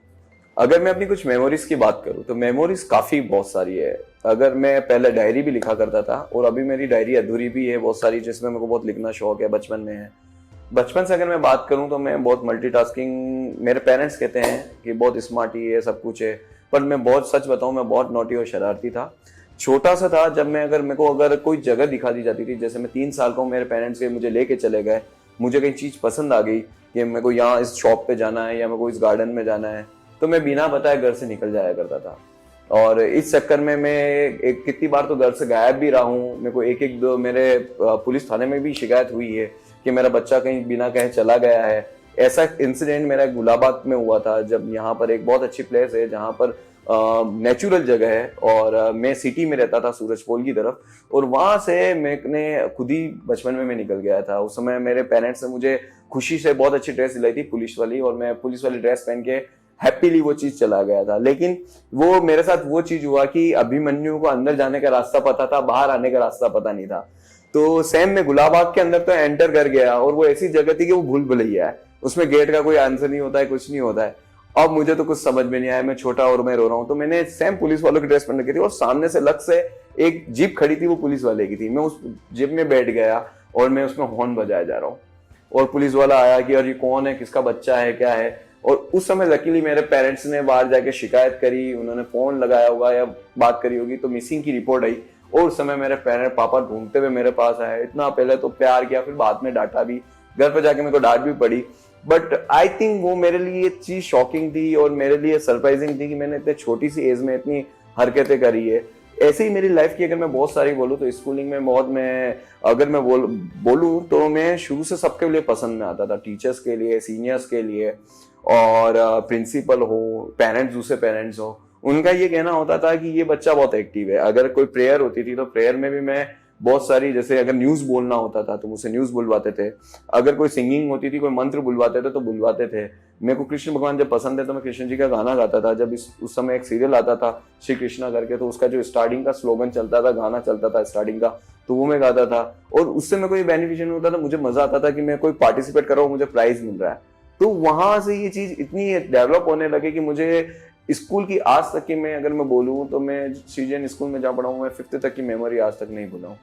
अगर मैं अपनी कुछ मेमोरीज की बात करूं तो मेमोरीज काफी बहुत सारी है। अगर मैं पहले डायरी भी लिखा करता था और अभी मेरी डायरी अधूरी भी है बहुत सारी, जिसमें मेरे को बहुत लिखना शौक है, बचपन में है। बचपन से अगर मैं बात करूं तो मैं बहुत मल्टीटास्किंग, मेरे पेरेंट्स कहते हैं कि बहुत स्मार्ट ही है, सब कुछ है, पर मैं बहुत सच बताऊं मैं बहुत नॉटी और शरारती था। छोटा सा था जब मैं मेरे को अगर कोई जगह दिखा दी जाती थी, जैसे मैं 3 साल का हूँ, मेरे पेरेंट्स के मुझे लेके चले गए, मुझे कहीं चीज पसंद आ गई कि मेरे को यहाँ इस शॉप पे जाना है या मेरे को इस गार्डन में जाना है, तो मैं बिना बताए घर से निकल जाया करता था। और इस चक्कर में मैं कितनी बार तो घर से गायब भी रहा हूँ। मेरे को एक दो मेरे पुलिस थाने में भी शिकायत हुई है कि मेरा बच्चा कहीं बिना कहे चला गया है। ऐसा इंसिडेंट मेरा गुलाबाग में हुआ था, जब यहाँ पर एक बहुत अच्छी प्लेस है जहाँ पर नेचुरल जगह है, और मैं सिटी में रहता था सूरजपोल की तरफ, और वहां से मैंने खुद ही बचपन में मैं निकल गया था। उस समय मेरे पेरेंट्स ने मुझे खुशी से बहुत अच्छी ड्रेस दिलाई थी पुलिस वाली, और मैं पुलिस वाली ड्रेस पहन के हैप्पीली वो चीज चला गया था। लेकिन वो मेरे साथ वो चीज हुआ कि अभिमन्यु को अंदर जाने का रास्ता पता था, बाहर आने का रास्ता पता नहीं था। तो सेम में गुलाबाग के अंदर तो एंटर कर गया, और वो ऐसी जगह थी कि वो भूल भुलैया है, उसमें गेट का कोई आंसर नहीं होता है, कुछ नहीं होता है। अब मुझे तो कुछ समझ में नहीं आया, मैं छोटा और मैं रो रहा हूँ। तो मैंने सेम पुलिस वालों की ड्रेस पहन रखी थी, और सामने से लग से एक जीप खड़ी थी, वो पुलिस वाले की थी। मैं उस जीप में बैठ गया और मैं उसमें हॉर्न बजाया जा रहा हूँ, और पुलिस वाला आया कि यार ये कौन है, किसका बच्चा है, क्या है। और उस समय लकीली मेरे पेरेंट्स ने बाहर जाके शिकायत करी, उन्होंने फोन लगाया होगा या बात करी होगी, तो मिसिंग की रिपोर्ट आई। और उस समय मेरे पेरेंट्स पापा ढूंढते हुए मेरे पास आए। इतना पहले तो प्यार किया, फिर बाद में डांटा भी, घर पे जाके मेरे को डांट भी पड़ी। बट आई थिंक वो मेरे लिए चीज शॉकिंग थी और मेरे लिए सरप्राइजिंग थी कि मैंने इतने छोटी सी एज में इतनी हरकतें करी है। ऐसे ही मेरी लाइफ की अगर मैं बहुत सारी बोलूँ तो स्कूलिंग में बहुत, मैं अगर मैं बोलूँ तो मैं शुरू से सबके लिए पसंद में आता था, टीचर्स के लिए, सीनियर्स के लिए, और प्रिंसिपल हो, पेरेंट्स, दूसरे पेरेंट्स हो, उनका ये कहना होता था कि ये बच्चा बहुत एक्टिव है। अगर कोई प्रेयर होती थी तो प्रेयर में भी मैं बहुत सारी, जैसे अगर न्यूज बोलना होता था तो मुझसे न्यूज बुलवाते थे, अगर कोई सिंगिंग होती थी, कोई मंत्र बुलवाते थे तो बुलवाते थे। मेरे को कृष्ण भगवान जब पसंद है तो मैं कृष्ण जी का गाना गाता था। जब उस समय एक सीरियल आता था श्री कृष्णा करके, तो उसका जो स्टार्टिंग का स्लोगन चलता था, गाना चलता था स्टार्टिंग का, तो वो मैं गाता था। और उससे मेरे को ये बेनिफिशियल होता था, मुझे मजा आता था कि मैं कोई पार्टिसिपेट कर रहा हूँ, मुझे प्राइज मिल रहा है। तो वहां से ये चीज इतनी डेवलप होने लगी कि मुझे स्कूल की आज तक की, मैं अगर मैं बोलूँ तो मैं सीजन स्कूल में जहाँ पढ़ा हूँ, मैं 5th तक की मेमोरी आज तक नहीं भूला हूँ।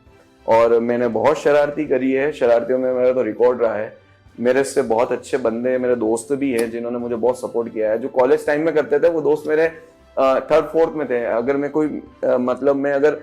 और मैंने बहुत शरारती करी है, शरारतियों में मेरा तो रिकॉर्ड रहा है। मेरे से बहुत अच्छे बंदे, मेरे दोस्त भी हैं जिन्होंने मुझे बहुत सपोर्ट किया है। जो कॉलेज टाइम में करते थे वो दोस्त मेरे 3rd 4th में थे। अगर मैं कोई मतलब मैं अगर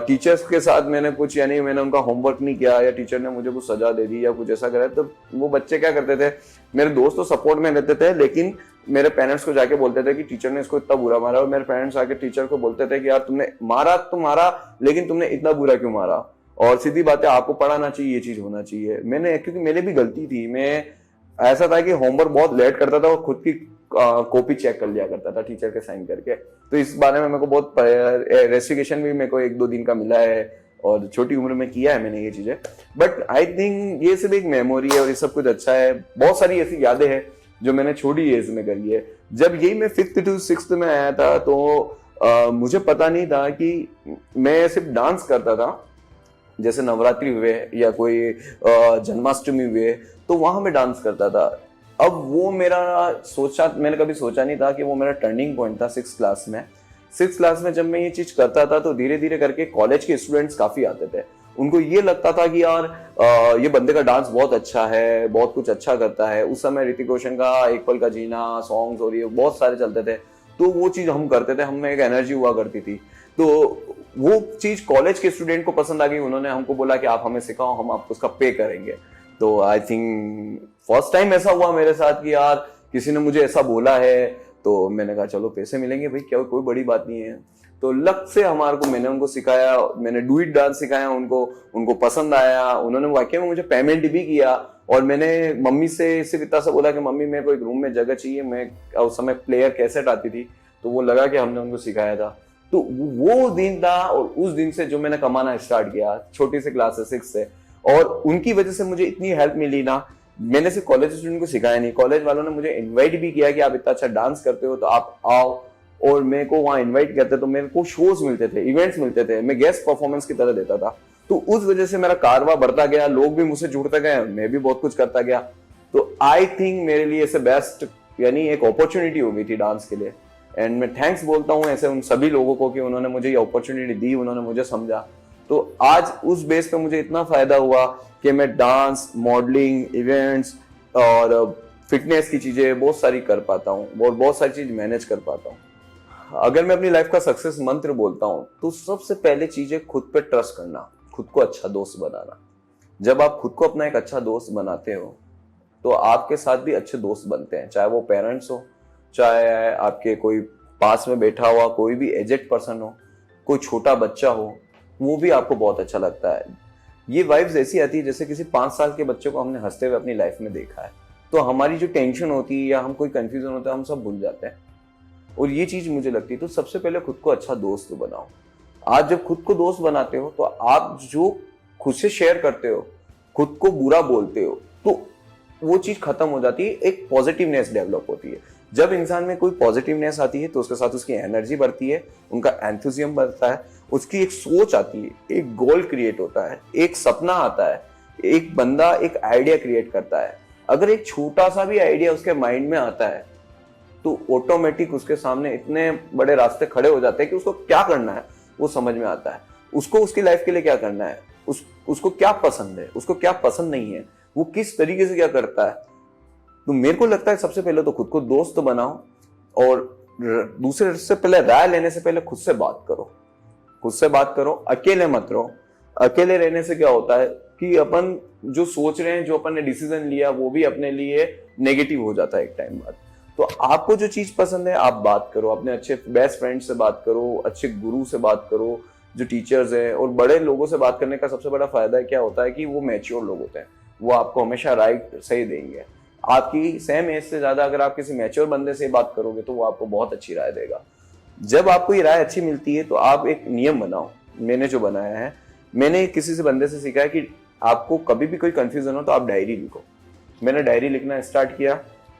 टीचर्स के साथ मैंने कुछ, यानी मैंने उनका होमवर्क नहीं किया या टीचर ने मुझे कुछ सजा दे दी या कुछ ऐसा करा, तो वो बच्चे क्या करते थे, मेरे दोस्त तो सपोर्ट में रहते थे, लेकिन मेरे पेरेंट्स को जाके बोलते थे कि टीचर ने इसको इतना बुरा मारा। और मेरे पेरेंट्स आके टीचर को बोलते थे कि यार तुमने मारा तो मारा, लेकिन तुमने इतना बुरा क्यों मारा। और सीधी बात है, आपको पढ़ाना चाहिए, ये चीज होना चाहिए। मैंने, क्योंकि मेरे भी गलती थी, मैं ऐसा था कि होमवर्क बहुत लेट करता था और खुद की कॉपी चेक कर लिया करता था टीचर के साइन करके। तो इस बारे में मेरे को बहुत रेस्टिकेशन भी मेरे को 1-2 दिन का मिला है और छोटी उम्र में किया है मैंने ये चीजें। बट आई थिंक ये सिर्फ एक मेमोरी है और ये सब कुछ अच्छा है। बहुत सारी ऐसी यादें हैं जो मैंने छोटी एज में करी है। जब यही मैं 5th to 6th में आया था तो मुझे पता नहीं था कि मैं सिर्फ डांस करता था, जैसे नवरात्रि हुए या कोई जन्माष्टमी हुए तो वहां मैं डांस करता था। अब वो मैंने कभी सोचा नहीं था कि वो मेरा टर्निंग पॉइंट था 6th क्लास में। 6th क्लास में जब मैं ये चीज करता था तो धीरे धीरे करके कॉलेज के स्टूडेंट्स काफी आते थे। उनको ये लगता था कि यार ये बंदे का डांस बहुत अच्छा है, बहुत कुछ अच्छा करता है। उस समय ऋतिक रोशन का एक पल का जीना सॉन्ग्स और ये बहुत सारे चलते थे, तो वो चीज हम करते थे, हमें एक एनर्जी हुआ करती थी। तो वो चीज कॉलेज के स्टूडेंट को पसंद आ गई, उन्होंने हमको बोला कि आप हमें सिखाओ, हम आपको उसका पे करेंगे। तो आई थिंक फर्स्ट टाइम ऐसा हुआ मेरे साथ कि यार किसी ने मुझे ऐसा बोला है, तो मैंने कहा चलो पैसे मिलेंगे भाई, क्या कोई बड़ी बात नहीं है। तो लक से मैंने उनको सिखाया, मैंने डू इट डांस सिखाया उनको पसंद आया, उन्होंने वाकई में मुझे पेमेंट भी किया। और मैंने मम्मी से सिर्फ इतना सा बोला कि मम्मी मेरे को एक रूम में जगह चाहिए। मैं उस समय प्लेयर कैसेट आती थी, तो वो लगा कि हमने उनको सिखाया था। तो वो दिन था और उस दिन से जो मैंने कमाना स्टार्ट किया छोटी से क्लास से 6 से, और उनकी वजह से मुझे इतनी हेल्प मिली ना। मैंने सिर्फ कॉलेज स्टूडेंट को सिखाया नहीं, कॉलेज वालों ने मुझे इनवाइट भी किया कि आप इतना अच्छा डांस करते हो तो आप आओ, और मेरे को वहां इनवाइट करते तो मेरे को शोज मिलते थे, इवेंट्स मिलते थे, मैं गेस्ट परफॉर्मेंस की तरह देता था। तो उस वजह से मेरा कारवा बढ़ता गया, लोग भी मुझसे जुड़ते गए, मैं भी बहुत कुछ करता गया। तो आई थिंक मेरे लिए ऐसे बेस्ट यानी एक अपॉर्चुनिटी हो गई थी डांस के लिए। एंड मैं थैंक्स बोलता हूँ ऐसे उन सभी लोगों को कि उन्होंने मुझे ये अपॉर्चुनिटी दी, उन्होंने मुझे समझा। तो आज उस बेस पे मुझे इतना फायदा हुआ कि मैं डांस, मॉडलिंग, इवेंट्स और फिटनेस की चीजें बहुत सारी कर पाता हूँ और बहुत सारी चीज मैनेज कर पाता हूँ। अगर मैं अपनी लाइफ का सक्सेस मंत्र बोलता हूँ तो सबसे पहले चीज है खुद पे ट्रस्ट करना, खुद को अच्छा दोस्त बनाना। जब आप खुद को अपना एक अच्छा दोस्त बनाते हो तो आपके साथ भी अच्छे दोस्त बनते हैं, चाहे वो पेरेंट्स हो, चाहे आपके कोई पास में बैठा हुआ कोई भी एजेड पर्सन हो, कोई छोटा बच्चा हो, वो भी आपको बहुत अच्छा लगता है। ये वाइब्स ऐसी आती है जैसे किसी 5 साल के बच्चे को हमने हंसते हुए अपनी लाइफ में देखा है। तो हमारी जो टेंशन होती है या हम कोई कंफ्यूजन होता है हम सब भूल जाते हैं, और ये चीज मुझे लगती है। तो सबसे पहले खुद को अच्छा दोस्त बनाओ। आज जब खुद को दोस्त बनाते हो तो आप जो खुद से शेयर करते हो, खुद को बुरा बोलते हो, तो वो चीज खत्म हो जाती है, एक पॉजिटिवनेस डेवलप होती है। जब इंसान में कोई पॉजिटिवनेस आती है तो उसके साथ उसकी एनर्जी बढ़ती है, उनका एंथुजियम बढ़ता है, उसकी एक सोच आती है, एक गोल क्रिएट होता है, एक सपना आता है, एक बंदा एक आइडिया क्रिएट करता है। अगर एक छोटा सा भी आइडिया उसके माइंड में आता है तो ऑटोमेटिक उसके सामने इतने बड़े रास्ते खड़े हो जाते हैं कि उसको क्या करना है वो समझ में आता है। उसको उसकी लाइफ के लिए क्या करना है, उसको क्या पसंद है, उसको क्या पसंद नहीं है, वो किस तरीके से क्या करता है। तो मेरे को लगता है सबसे पहले तो खुद को दोस्त बनाओ, और दूसरे से पहले राय लेने से पहले खुद से बात करो। खुद से बात करो, अकेले मत रहो। अकेले रहने से क्या होता है कि अपन जो सोच रहे हैं, जो अपन ने डिसीजन लिया, वो भी अपने लिए नेगेटिव हो जाता है एक टाइम बाद। तो आपको जो चीज पसंद है आप बात करो, अपने अच्छे बेस्ट फ्रेंड से बात करो, अच्छे गुरु से बात करो, जो टीचर्स हैं। और बड़े लोगों से बात करने का सबसे बड़ा फायदा क्या होता है कि वो मैच्योर लोग होते हैं, वो आपको हमेशा राइट सही देंगे। आपकी सेम एज से ज्यादा अगर आप किसी मैच्योर बंदे से बात करोगे तो वो आपको बहुत अच्छी राय देगा। जब आपको ये राय अच्छी मिलती है तो आप एक नियम बनाओ। मैंने जो बनाया है, मैंने किसी से बंदे से सीखा है कि आपको कभी भी कोई कंफ्यूजन हो तो आप डायरी लिखो। मैंने डायरी लिखना स्टार्ट किया।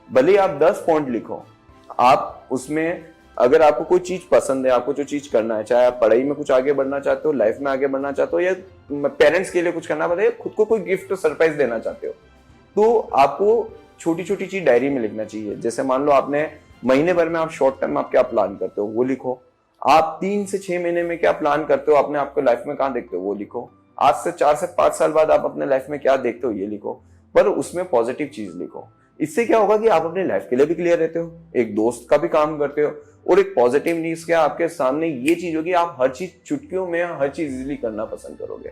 भले ही आप 10 पॉइंट लिखो, आप उसमें अगर आपको कोई चीज पसंद है, आपको जो चीज करना है, चाहे आप पढ़ाई में कुछ आगे बढ़ना चाहते हो, लाइफ में आगे बढ़ना चाहते हो, या पेरेंट्स के लिए कुछ करना पड़ता है, खुद को कोई गिफ्ट सरप्राइज देना चाहते हो, तो आपको छोटी छोटी चीज डायरी में लिखना चाहिए। जैसे मान लो आपने महीने भर में आप शॉर्ट टर्म आप क्या प्लान करते हो वो लिखो। आप 3 से 6 महीने में क्या प्लान करते हो, आपने आपको लाइफ में कहाँ देखते हो वो लिखो। आज से 4 से 5 साल बाद आप अपने लाइफ में क्या देखते हो ये लिखो, पर उसमें पॉजिटिव चीज लिखो। इससे क्या होगा कि आप अपने लाइफ के लिए भी क्लियर रहते हो, एक दोस्त का भी काम करते हो, और एक पॉजिटिव न्यूज क्या आपके सामने ये चीज होगी, आप हर चीज चुटकियों में हर चीज इजीली करना पसंद करोगे।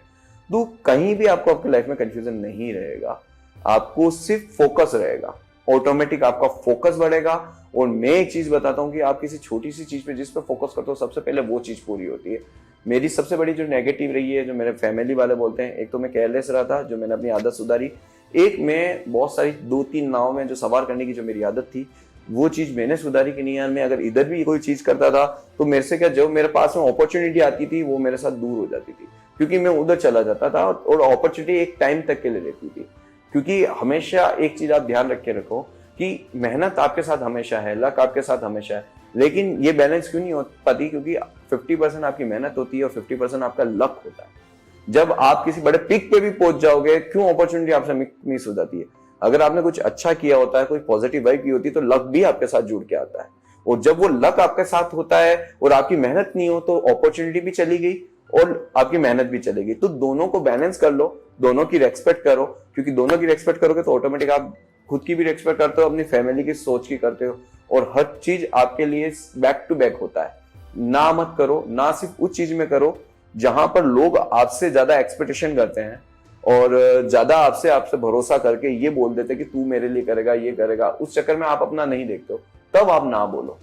तो कहीं भी आपको आपके लाइफ में कंफ्यूजन नहीं रहेगा, आपको सिर्फ फोकस रहेगा, ऑटोमेटिक आपका फोकस बढ़ेगा। और मैं एक चीज बताता हूँ कि आप किसी छोटी सी चीज पे जिस पे फोकस करते हो सबसे पहले वो चीज पूरी होती है। मेरी सबसे बड़ी जो नेगेटिव रही है, जो मेरे फैमिली वाले बोलते हैं, एक तो मैं केयरलेस रहा था, जो मैंने अपनी आदत सुधारी। एक मैं बहुत सारी 2-3 नाव में जो सवार करने की जो मेरी आदत थी, वो चीज मैंने सुधारी कि नहीं यार, मैं अगर इधर भी कोई चीज करता था तो मेरे से क्या, जो मेरे पास में अपॉर्चुनिटी आती थी वो मेरे साथ दूर हो जाती थी, क्योंकि मैं उधर चला जाता था और अपॉर्चुनिटी एक टाइम तक के लिए रहती थी। क्योंकि हमेशा एक चीज आप ध्यान रख के रखो कि मेहनत आपके साथ हमेशा है, लक आपके साथ हमेशा है, लेकिन ये बैलेंस क्यों नहीं हो पाती? क्योंकि 50% आपकी मेहनत होती है और 50% आपका लक होता है। जब आप किसी बड़े पिक पे भी पहुंच जाओगे, क्यों अपॉर्चुनिटी आपसे मिस हो जाती है? अगर आपने कुछ अच्छा किया होता है, कोई पॉजिटिव वाइब की होती है, तो लक भी आपके साथ जुड़ के आता है। और जब वो लक आपके साथ होता है और आपकी मेहनत नहीं हो, तो अपॉर्चुनिटी भी चली गई और आपकी मेहनत भी चली गई। तो दोनों को बैलेंस कर लो, दोनों की रेस्पेक्ट करो, क्योंकि दोनों की रेस्पेक्ट करोगे तो ऑटोमेटिक आप खुद की भी रेस्पेक्ट करते हो, अपनी फैमिली की सोच की करते हो, और हर चीज आपके लिए बैक टू बैक होता है। ना मत करो, ना सिर्फ उस चीज में करो जहां पर लोग आपसे ज्यादा एक्सपेक्टेशन करते हैं और ज्यादा आपसे भरोसा करके ये बोल देते कि तू मेरे लिए करेगा, ये करेगा। उस चक्कर में आप अपना नहीं देखते हो, तब आप ना बोलो,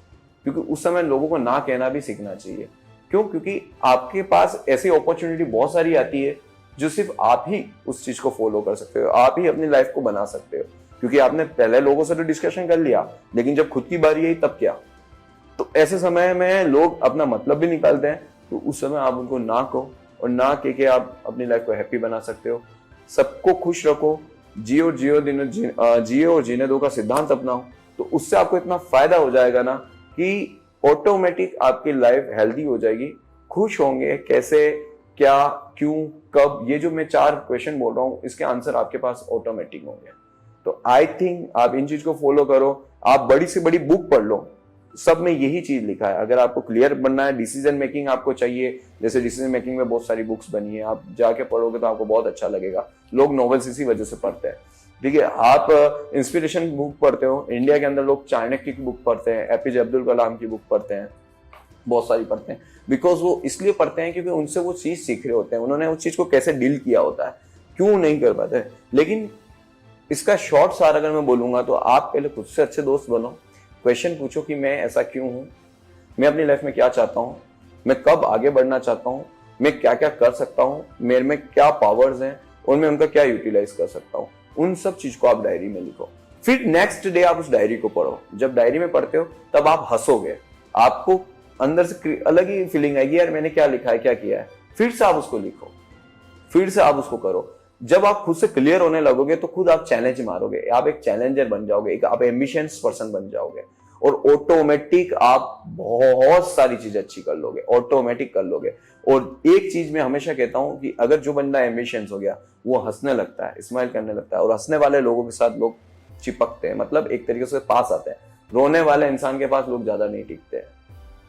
क्योंकि उस समय लोगों को ना कहना भी सीखना चाहिए। क्यों? क्योंकि आपके पास ऐसी अपॉर्चुनिटी बहुत सारी आती है जो सिर्फ आप ही उस चीज को फॉलो कर सकते हो, आप ही अपनी लाइफ को बना सकते हो, क्योंकि आपने पहले लोगों से तो डिस्कशन कर लिया, लेकिन जब खुद की बारी आई तब क्या? तो ऐसे समय में लोग अपना मतलब भी निकालते हैं, तो उस समय आप उनको ना कहो, और ना कह के आप अपनी लाइफ को हैप्पी बना सकते हो। सबको खुश रखो, जियो और जीने दो का सिद्धांत अपनाओ, तो उससे आपको इतना फायदा हो जाएगा ना कि ऑटोमेटिक आपकी लाइफ हेल्दी हो जाएगी। खुश होंगे कैसे, क्या, क्यों, कब, ये जो मैं 4 क्वेश्चन बोल रहा हूँ, इसके आंसर आपके पास ऑटोमेटिक होंगे। तो आई थिंक आप इन चीज को फॉलो करो। आप बड़ी से बड़ी बुक पढ़ लो, सब में यही चीज लिखा है। अगर आपको क्लियर बनना है, डिसीजन मेकिंग आपको चाहिए, जैसे डिसीजन मेकिंग में बहुत सारी बुक्स बनी है, आप जाके पढ़ोगे तो आपको बहुत अच्छा लगेगा। लोग नॉवेल्स इसी वजह से पढ़ते हैं, ठीक है। आप इंस्पिरेशन बुक पढ़ते हो, इंडिया के अंदर लोग चाणक्य की बुक पढ़ते हैं, एपीजे अब्दुल कलाम की बुक पढ़ते हैं, बहुत सारी पढ़ते हैं। बिकॉज वो इसलिए पढ़ते हैं क्योंकि उनसे वो चीज सीख रहे होते हैं, उन्होंने उस चीज को कैसे डील किया होता है, क्यों नहीं कर पाते। लेकिन इसका शॉर्ट सार अगर मैं बोलूंगा तो आप पहले खुद से अच्छे दोस्त बनो, क्वेश्चन पूछो कि मैं ऐसा क्यों हूं, मैं अपनी लाइफ में क्या चाहता हूं, मैं कब आगे बढ़ना चाहता हूं, मैं क्या क्या कर सकता हूं, मेरे में क्या पावर्स हैं और मैं उनका क्या यूटिलाइज कर सकता हूं। उन सब चीज को आप डायरी में लिखो, फिर नेक्स्ट डे आप उस डायरी को पढ़ो। जब डायरी में पढ़ते हो तब आप हंसोगे, आपको अंदर से अलग ही फीलिंग आएगी, यार मैंने क्या लिखा है, क्या किया है। फिर से आप उसको लिखो, फिर से आप उसको करो। जब आप खुद से क्लियर होने लगोगे तो खुद आप चैलेंज मारोगे, आप एक चैलेंजर बन जाओगे, एक आप एम्बिशियस पर्सन बन जाओगे, और ऑटोमेटिक आप बहुत सारी चीज अच्छी कर लोगे, ऑटोमेटिक कर लोगे। और एक चीज मैं हमेशा कहता हूं कि अगर जो बंदा एम्बिशियस हो गया, वो हंसने लगता है, स्माइल करने लगता है, और हंसने वाले लोगों के साथ लोग चिपकते हैं, मतलब एक तरीके से पास आते हैं। रोने वाले इंसान के पास लोग ज्यादा नहीं टिकते हैं,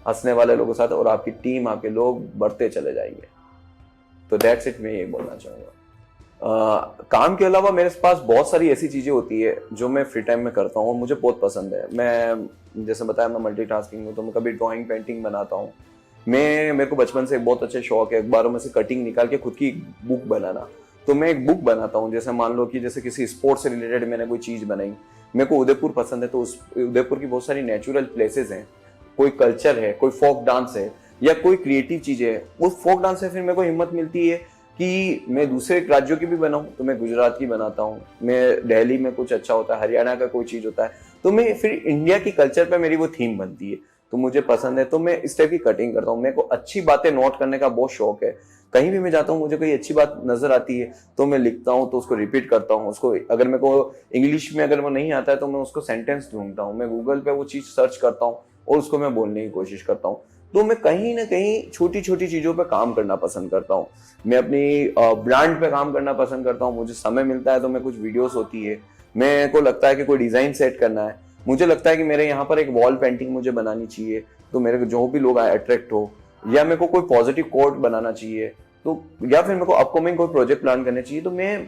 हंसने वाले लोगों के साथ, और आपकी टीम, आपके लोग बढ़ते चले जाएंगे। तो दैट्स इट, मैं ये बोलना चाहूंगा। काम के अलावा मेरे पास बहुत सारी ऐसी चीजें होती है जो मैं फ्री टाइम में करता हूँ और मुझे बहुत पसंद है। मैं जैसे बताया, मैं मल्टीटास्किंग हूँ, तो मैं कभी ड्राइंग पेंटिंग बनाता हूँ। मेरे को बचपन से एक बहुत अच्छे शौक है अखबारों में से कटिंग निकाल के खुद की बुक बनाना। तो मैं एक बुक बनाता हूँ, जैसे मान लो कि जैसे किसी स्पोर्ट्स से रिलेटेड मैंने कोई चीज बनाई, मेरे को उदयपुर पसंद है, तो उस उदयपुर की बहुत सारी नेचुरल प्लेसेस हैं, कोई कल्चर है, कोई फोक डांस है, या कोई क्रिएटिव चीज है। उस फोक डांस से फिर मेरे को हिम्मत मिलती है कि मैं दूसरे राज्यों की भी बनाऊं, तो मैं गुजरात की बनाता हूँ, मैं दिल्ली में कुछ अच्छा होता है, हरियाणा का कोई चीज होता है, तो मैं फिर इंडिया की कल्चर पे मेरी वो थीम बनती है, तो मुझे पसंद है, तो मैं इस टाइप की कटिंग करता हूँ। मेरे को अच्छी बातें नोट करने का बहुत शौक है। कहीं भी मैं जाता हूँ, मुझे कोई अच्छी बात नजर आती है तो मैं लिखता हूँ, तो उसको रिपीट करता हूँ। उसको अगर मेरे को इंग्लिश में अगर वो नहीं आता है तो मैं उसको सेंटेंस ढूंढता हूँ, मैं गूगल पे वो चीज सर्च करता हूँ और उसको मैं बोलने की कोशिश करता हूँ। तो मैं कहीं ना कहीं छोटी छोटी चीजों पे काम करना पसंद करता हूँ। मैं अपनी ब्रांड पे काम करना पसंद करता हूँ। मुझे समय मिलता है तो मैं कुछ वीडियोस होती है, मेरे को लगता है कि कोई डिजाइन सेट करना है, मुझे लगता है कि मेरे यहाँ पर एक वॉल पेंटिंग मुझे बनानी चाहिए, तो मेरे जो भी लोग अट्रैक्ट हो, या मेरे को कोई पॉजिटिव कोट बनाना चाहिए, तो या फिर मेरे को अपकमिंग कोई प्रोजेक्ट प्लान करने चाहिए, तो मैं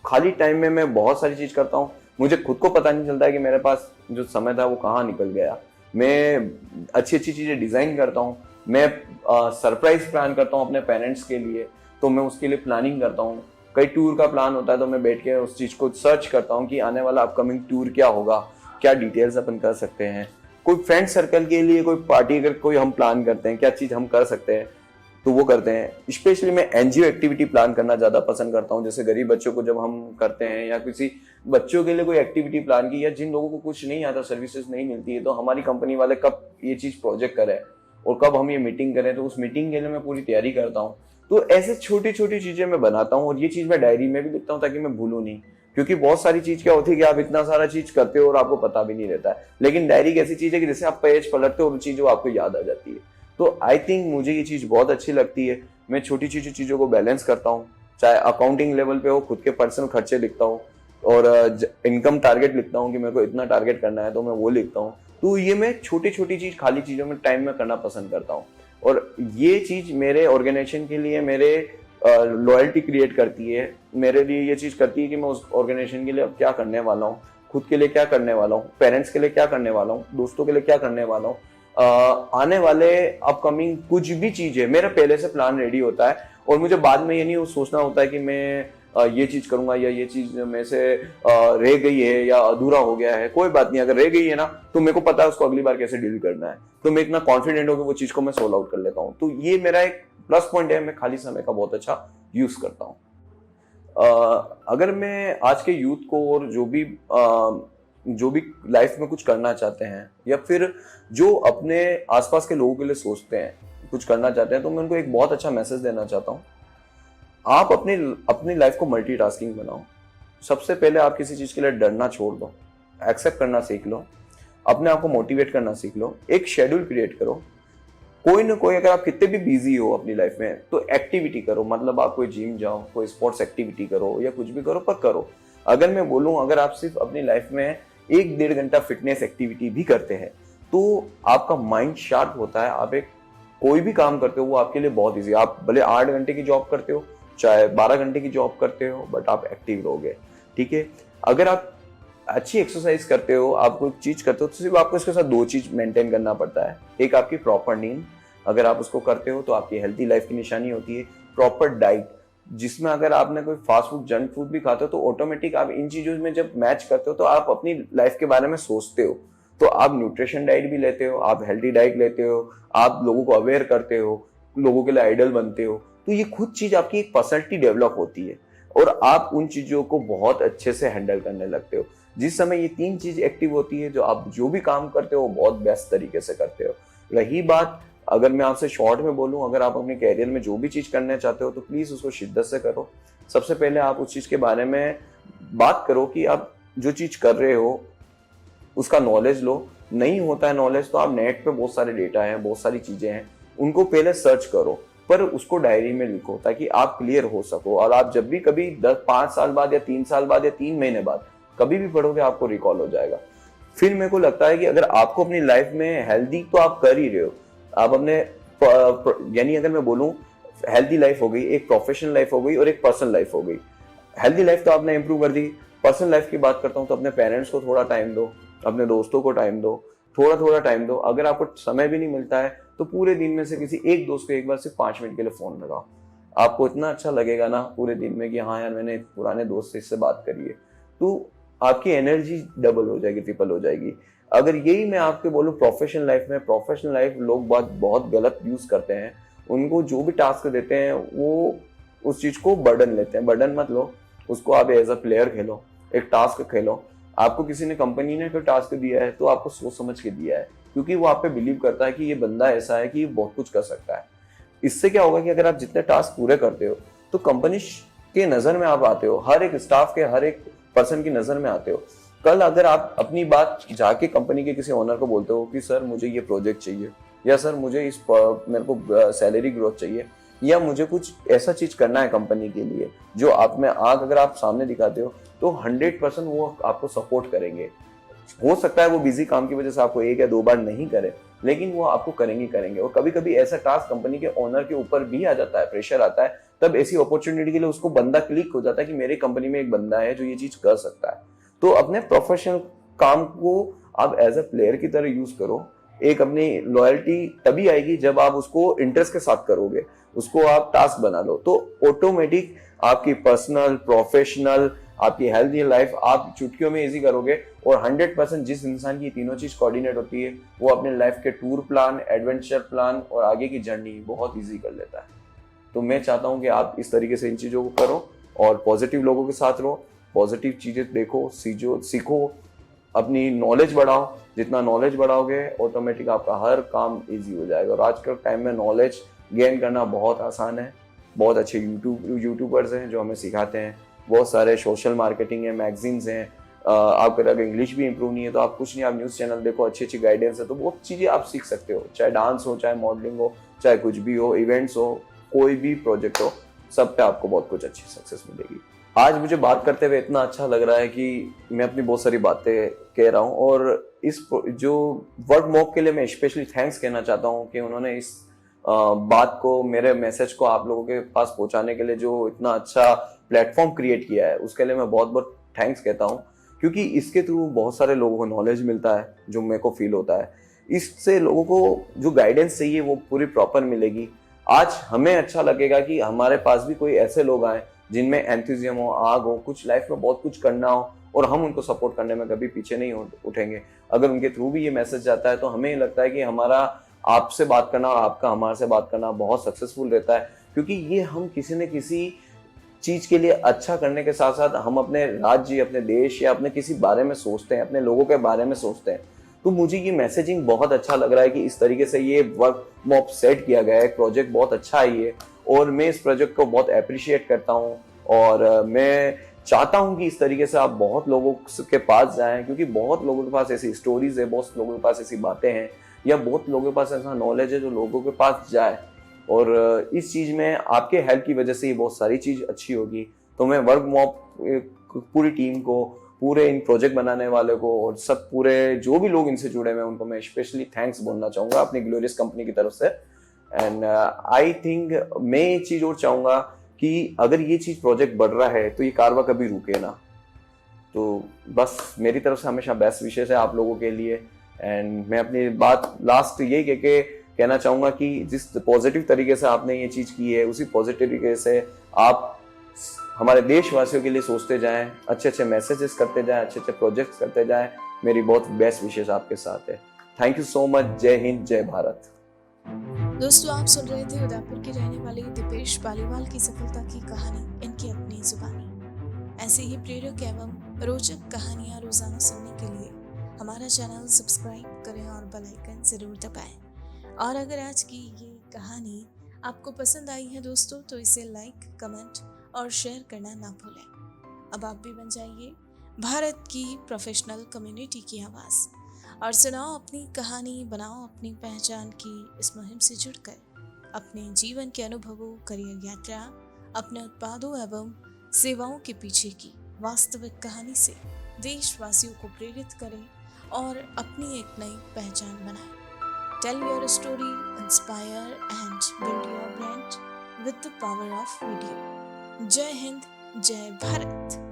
खाली टाइम में मैं बहुत सारी चीज करता हूँ। मुझे खुद को पता नहीं चलता है कि मेरे पास जो समय था वो कहाँ निकल गया। मैं अच्छी अच्छी चीजें डिजाइन करता हूँ, मैं सरप्राइज प्लान करता हूँ अपने पेरेंट्स के लिए, तो मैं उसके लिए प्लानिंग करता हूँ। कई टूर का प्लान होता है तो मैं बैठ के उस चीज को सर्च करता हूँ कि आने वाला अपकमिंग टूर क्या होगा, क्या डिटेल्स अपन कर सकते हैं। कोई फ्रेंड सर्कल के लिए कोई पार्टी अगर कोई हम प्लान करते हैं, क्या चीज हम कर सकते हैं, तो वो करते हैं। स्पेशली मैं एनजीओ एक्टिविटी प्लान करना ज्यादा पसंद करता हूँ, जैसे गरीब बच्चों को जब हम करते हैं या किसी बच्चों के लिए कोई एक्टिविटी प्लान की, या जिन लोगों को कुछ नहीं आता, सर्विसेज नहीं मिलती है, तो हमारी कंपनी वाले कब ये चीज प्रोजेक्ट करें और कब हम ये मीटिंग करें, तो उस मीटिंग के लिए मैं पूरी तैयारी करता हूँ। तो ऐसे छोटी छोटी चीजें मैं बनाता हूँ और ये चीज मैं डायरी में भी लिखता हूँ ताकि मैं भूलूं नहीं। क्योंकि बहुत सारी चीज क्या होती है कि आप इतना सारा चीज करते हो और आपको पता भी नहीं रहता है, लेकिन डायरी एक ऐसी चीज है कि जैसे आप पेज पलटते हो और चीजों आपको याद आ जाती है। तो आई थिंक मुझे ये चीज बहुत अच्छी लगती है। मैं छोटी छोटी चीजों को बैलेंस करता हूँ, चाहे अकाउंटिंग लेवल पे हो, खुद के पर्सनल खर्चे लिखता हूँ और इनकम टारगेट लिखता हूँ कि मेरे को इतना टारगेट करना है, तो मैं वो लिखता हूँ। तो ये मैं छोटी छोटी चीज, खाली चीजों में टाइम में करना पसंद करता हूँ और ये चीज मेरे ऑर्गेनाइजेशन के लिए मेरे लॉयल्टी क्रिएट करती है। मेरे लिए ये चीज करती है कि मैं उस ऑर्गेनाइजेशन के लिए अब क्या करने वाला हूँ, खुद के लिए क्या करने वाला हूँ, पेरेंट्स के लिए क्या करने वाला हूँ, दोस्तों के लिए क्या करने वाला हूँ। आने वाले अपकमिंग कुछ भी चीज है, मेरा पहले से प्लान रेडी होता है और मुझे बाद में ये नहीं सोचना होता है कि मैं ये चीज करूंगा या ये चीज में से रह गई है या अधूरा हो गया है। कोई बात नहीं, अगर रह गई है ना तो मेरे को पता है उसको अगली बार कैसे डील करना है, तो मैं इतना कॉन्फिडेंट हो कि वो चीज को मैं सोल्व आउट कर लेता हूँ। तो ये मेरा एक प्लस पॉइंट है, मैं खाली समय का बहुत अच्छा यूज करता हूँ। अगर मैं आज के यूथ को और जो भी लाइफ में कुछ करना चाहते हैं या फिर जो अपने आसपास के लोगों के लिए सोचते हैं, कुछ करना चाहते हैं, तो मैं उनको एक बहुत अच्छा मैसेज देना चाहता हूँ। आप अपनी लाइफ को मल्टीटास्किंग बनाओ। सबसे पहले आप किसी चीज के लिए डरना छोड़ दो, एक्सेप्ट करना सीख लो, अपने आप को मोटिवेट करना सीख लो, एक शेड्यूल क्रिएट करो। कोई ना कोई, अगर आप कितने भी बिजी हो अपनी लाइफ में, तो एक्टिविटी करो। मतलब आप कोई जिम जाओ, कोई स्पोर्ट्स एक्टिविटी करो या कुछ भी करो, पर करो। अगर मैं बोलूं, अगर आप सिर्फ अपनी लाइफ में 1-1.5 घंटा फिटनेस एक्टिविटी भी करते हैं तो आपका माइंड शार्प होता है। आप एक कोई भी काम करते हो वो आपके लिए बहुत ईजी। आप भले 8 घंटे की जॉब करते हो, चाहे 12 घंटे की जॉब करते हो, बट आप एक्टिव रहोगे। ठीक है, अगर आप अच्छी एक्सरसाइज करते हो, आप कोई चीज करते हो, तो सिर्फ आपको इसके साथ 2 चीज मेंटेन करना पड़ता है। एक आपकी प्रॉपर नींद, अगर आप उसको करते हो तो आपकी हेल्थी लाइफ की निशानी होती है। प्रॉपर डाइट, जिसमें अगर आपने कोई फास्ट फूड, जंक फूड भी खाते हो तो ऑटोमेटिक आप इन चीजों में जब मैच करते हो तो आप अपनी लाइफ के बारे में सोचते हो, तो आप न्यूट्रिशन डाइट भी लेते हो, आप हेल्थी डाइट लेते हो, आप लोगों को अवेयर करते हो, लोगों के लिए आइडल बनते हो। तो ये खुद चीज आपकी एक पर्सनैलिटी डेवलप होती है और आप उन चीजों को बहुत अच्छे से हैंडल करने लगते हो। जिस समय ये 3 चीज एक्टिव होती है, जो आप जो भी काम करते हो बहुत बेस्ट तरीके से करते हो। रही बात, अगर मैं आपसे शॉर्ट में बोलूं, अगर आप अपने कैरियर में जो भी चीज करना चाहते हो तो प्लीज उसको शिद्दत से करो। सबसे पहले आप उस चीज के बारे में बात करो कि आप जो चीज कर रहे हो उसका नॉलेज लो। नहीं होता है नॉलेज तो आप नेट पे बहुत सारे डेटा है, बहुत सारी चीजें हैं, उनको पहले सर्च करो, पर उसको डायरी में लिखो ताकि आप क्लियर हो सको। और आप जब भी कभी 5 साल बाद या 3 साल बाद या 3 महीने बाद कभी भी पढ़ोगे, आपको रिकॉल हो जाएगा। फिर मेरे को लगता है कि अगर आपको अपनी लाइफ में हेल्दी तो आप कर ही रहे हो, आप अपने यानी अगर मैं बोलूं, हेल्दी लाइफ हो गई, एक प्रोफेशनल लाइफ हो गई और एक पर्सनल लाइफ हो गई। हेल्दी लाइफ तो आपने इंप्रूव कर दी। पर्सनल लाइफ की बात करता हूं तो अपने पेरेंट्स को थोड़ा टाइम दो, अपने दोस्तों को टाइम दो, थोड़ा थोड़ा टाइम दो। अगर आपको समय भी नहीं मिलता है तो पूरे दिन में से किसी एक दोस्त को एक बार सिर्फ 5 मिनट के लिए फोन लगाओ। आपको इतना अच्छा लगेगा ना पूरे दिन में कि हाँ यार, मैंने पुराने दोस्त से इससे बात करी है, तो आपकी एनर्जी डबल हो जाएगी, ट्रिपल हो जाएगी। अगर यही मैं आपके बोलूं, प्रोफेशनल लाइफ में, प्रोफेशनल लाइफ लोग बहुत गलत यूज करते हैं। उनको जो भी टास्क देते हैं वो उस चीज को बर्डन लेते हैं। बर्डन मत लो उसको, आप एज अ प्लेयर खेलो, एक टास्क खेलो। आपको किसी ने, कंपनी ने कोई टास्क दिया है तो आपको सोच समझ के दिया है, क्योंकि वो आप पे बिलीव करता है कि ये बंदा ऐसा है कि ये बहुत कुछ कर सकता है। इससे क्या होगा कि अगर आप जितने टास्क पूरे करते हो तो कंपनी के नजर में आप आते हो, हर एक स्टाफ के, हर एक पर्सन की नजर में आते हो। कल अगर आप अपनी बात जाके कंपनी के किसी ओनर को बोलते हो कि सर मुझे ये प्रोजेक्ट चाहिए, या सर मुझे मेरे को सैलरी ग्रोथ चाहिए, या मुझे कुछ ऐसा चीज करना है कंपनी के लिए, जो आप में आग अगर आप सामने दिखाते हो तो 100% वो आपको सपोर्ट करेंगे। हो सकता है वो बिजी काम की वजह से आपको 1 या 2 बार नहीं करे, लेकिन वो आपको करेंगे। और कभी कभी ऐसा टास्क कंपनी के ओनर के ऊपर भी आ जाता है, प्रेशर आता है, तब ऐसी अपॉर्चुनिटी के लिए उसको बंदा क्लिक हो जाता है कि मेरी कंपनी में एक बंदा है जो ये चीज कर सकता है। तो अपने प्रोफेशनल काम को आप एज अ प्लेयर की तरह यूज करो। एक अपनी लॉयल्टी तभी आएगी जब आप उसको इंटरेस्ट के साथ करोगे, उसको आप टास्क बना लो, तो ऑटोमेटिक आपकी पर्सनल, प्रोफेशनल आपकी हेल्थी लाइफ आप चुटकियों में इजी करोगे। और 100% जिस इंसान की तीनों चीज कोऑर्डिनेट होती है वो अपने लाइफ के टूर प्लान, एडवेंचर प्लान और आगे की जर्नी बहुत इजी कर लेता है। तो मैं चाहता हूँ कि आप इस तरीके से इन चीज़ों को करो और पॉजिटिव लोगों के साथ रहो, पॉजिटिव चीज़ें देखो, सीखो, अपनी नॉलेज बढ़ाओ। जितना नॉलेज बढ़ाओगे ऑटोमेटिक आपका हर काम इजी हो जाएगा। और आज के टाइम में नॉलेज गेन करना बहुत आसान है। बहुत अच्छे यूट्यूबर्स हैं जो हमें सिखाते हैं, बहुत सारे सोशल मार्केटिंग है, मैगजीन्स हैं। आपको अगर इंग्लिश भी इंप्रूव नहीं है तो आप कुछ नहीं, आप न्यूज़ चैनल देखो, अच्छी अच्छी गाइडेंस है, तो बहुत चीज़ें आप सीख सकते हो। चाहे डांस हो, चाहे मॉडलिंग हो, चाहे कुछ भी हो, इवेंट्स हो, कोई भी प्रोजेक्ट हो, सब पे आपको बहुत कुछ अच्छी सक्सेस मिलेगी। आज मुझे बात करते हुए इतना अच्छा लग रहा है कि मैं अपनी बहुत सारी बातें कह रहा हूँ। और इस जो वर्क मॉक के लिए मैं स्पेशली थैंक्स कहना चाहता हूँ कि उन्होंने इस बात को, मेरे मैसेज को आप लोगों के पास पहुंचाने के लिए जो इतना अच्छा प्लेटफॉर्म क्रिएट किया है, उसके लिए मैं बहुत बहुत थैंक्स कहता हूँ। क्योंकि इसके थ्रू बहुत सारे लोगों को नॉलेज मिलता है जो मेरे को फील होता है। इससे लोगों को जो गाइडेंस चाहिए वो पूरी प्रॉपर मिलेगी। आज हमें अच्छा लगेगा कि हमारे पास भी कोई ऐसे लोग आए जिनमें एंथुजियम हो, आग हो, कुछ लाइफ में बहुत कुछ करना हो, और हम उनको सपोर्ट करने में कभी पीछे नहीं उठेंगे। अगर उनके थ्रू भी ये मैसेज जाता है तो हमें लगता है कि हमारा आपसे बात करना और आपका हमारे से बात करना बहुत सक्सेसफुल रहता है। क्योंकि ये हम किसी न किसी चीज के लिए अच्छा करने के साथ साथ हम अपने राज्य, अपने देश या अपने किसी बारे में सोचते हैं, अपने लोगों के बारे में सोचते हैं। तो मुझे ये मैसेजिंग बहुत अच्छा लग रहा है कि इस तरीके से ये वर्क मॉप सेट किया गया है। प्रोजेक्ट बहुत अच्छा है ये, और मैं इस प्रोजेक्ट को बहुत अप्रिशिएट करता हूँ। और मैं चाहता हूँ कि इस तरीके से आप बहुत लोगों के पास जाएं, क्योंकि बहुत लोगों के पास ऐसी स्टोरीज है, बहुत लोगों के पास ऐसी बातें हैं, या बहुत लोगों के पास ऐसा नॉलेज है जो लोगों के पास जाए। और इस चीज में आपके हेल्प की वजह से ये बहुत सारी चीज अच्छी होगी। तो मैं वर्क मॉप पूरी टीम को, पूरे इन प्रोजेक्ट बनाने वाले को, और सब पूरे जो भी लोग इनसे जुड़े हुए हैं उनको मैं स्पेशली थैंक्स बोलना चाहूंगा अपनी ग्लोरियस कंपनी की तरफ से। एंड आई थिंक मैं एक चीज और चाहूंगा कि अगर ये चीज प्रोजेक्ट बढ़ रहा है तो ये कारवा कभी रुके ना। तो बस मेरी तरफ से हमेशा बेस्ट विशेष है आप लोगों के लिए। एंड मैं अपनी बात लास्ट यही के कहना चाहूंगा कि जिस पॉजिटिव तरीके से आपने ये चीज की है, उसी पॉजिटिव तरीके से आप हमारे देशवासियों के लिए सोचते जाएं, अच्छे अच्छे मैसेजेस करते जाएं, अच्छे अच्छे प्रोजेक्ट्स करते जाएं। मेरी बहुत बेस्ट विशेष आपके साथ है। Thank you so much. जय हिंद, जय भारत। दोस्तों, आप सुन रहे थे उदयपुर के रहने वाले दीपेश पालीवाल की सफलता की कहानी इनकी अपनी जुबानी। ऐसे ही प्रेरक एवं रोचक कहानियां रोजाना सुनने के लिए हमारा चैनल सब्सक्राइब करें और बेल आइकन जरूर दबाएं। और अगर आज की ये कहानी आपको पसंद आई है दोस्तों, तो इसे लाइक, कमेंट और शेयर करना ना भूलें। अब आप भी बन जाइए भारत की प्रोफेशनल कम्युनिटी की आवाज़, और सुनाओ अपनी कहानी, बनाओ अपनी पहचान की इस मुहिम से जुड़कर अपने जीवन के अनुभवों, करियर यात्रा, अपने उत्पादों एवं सेवाओं के पीछे की वास्तविक कहानी से देशवासियों को प्रेरित करें और अपनी एक नई पहचान बनाएं। Tell your story, inspire and build your brand with the power of video. जय हिंद, जय भारत।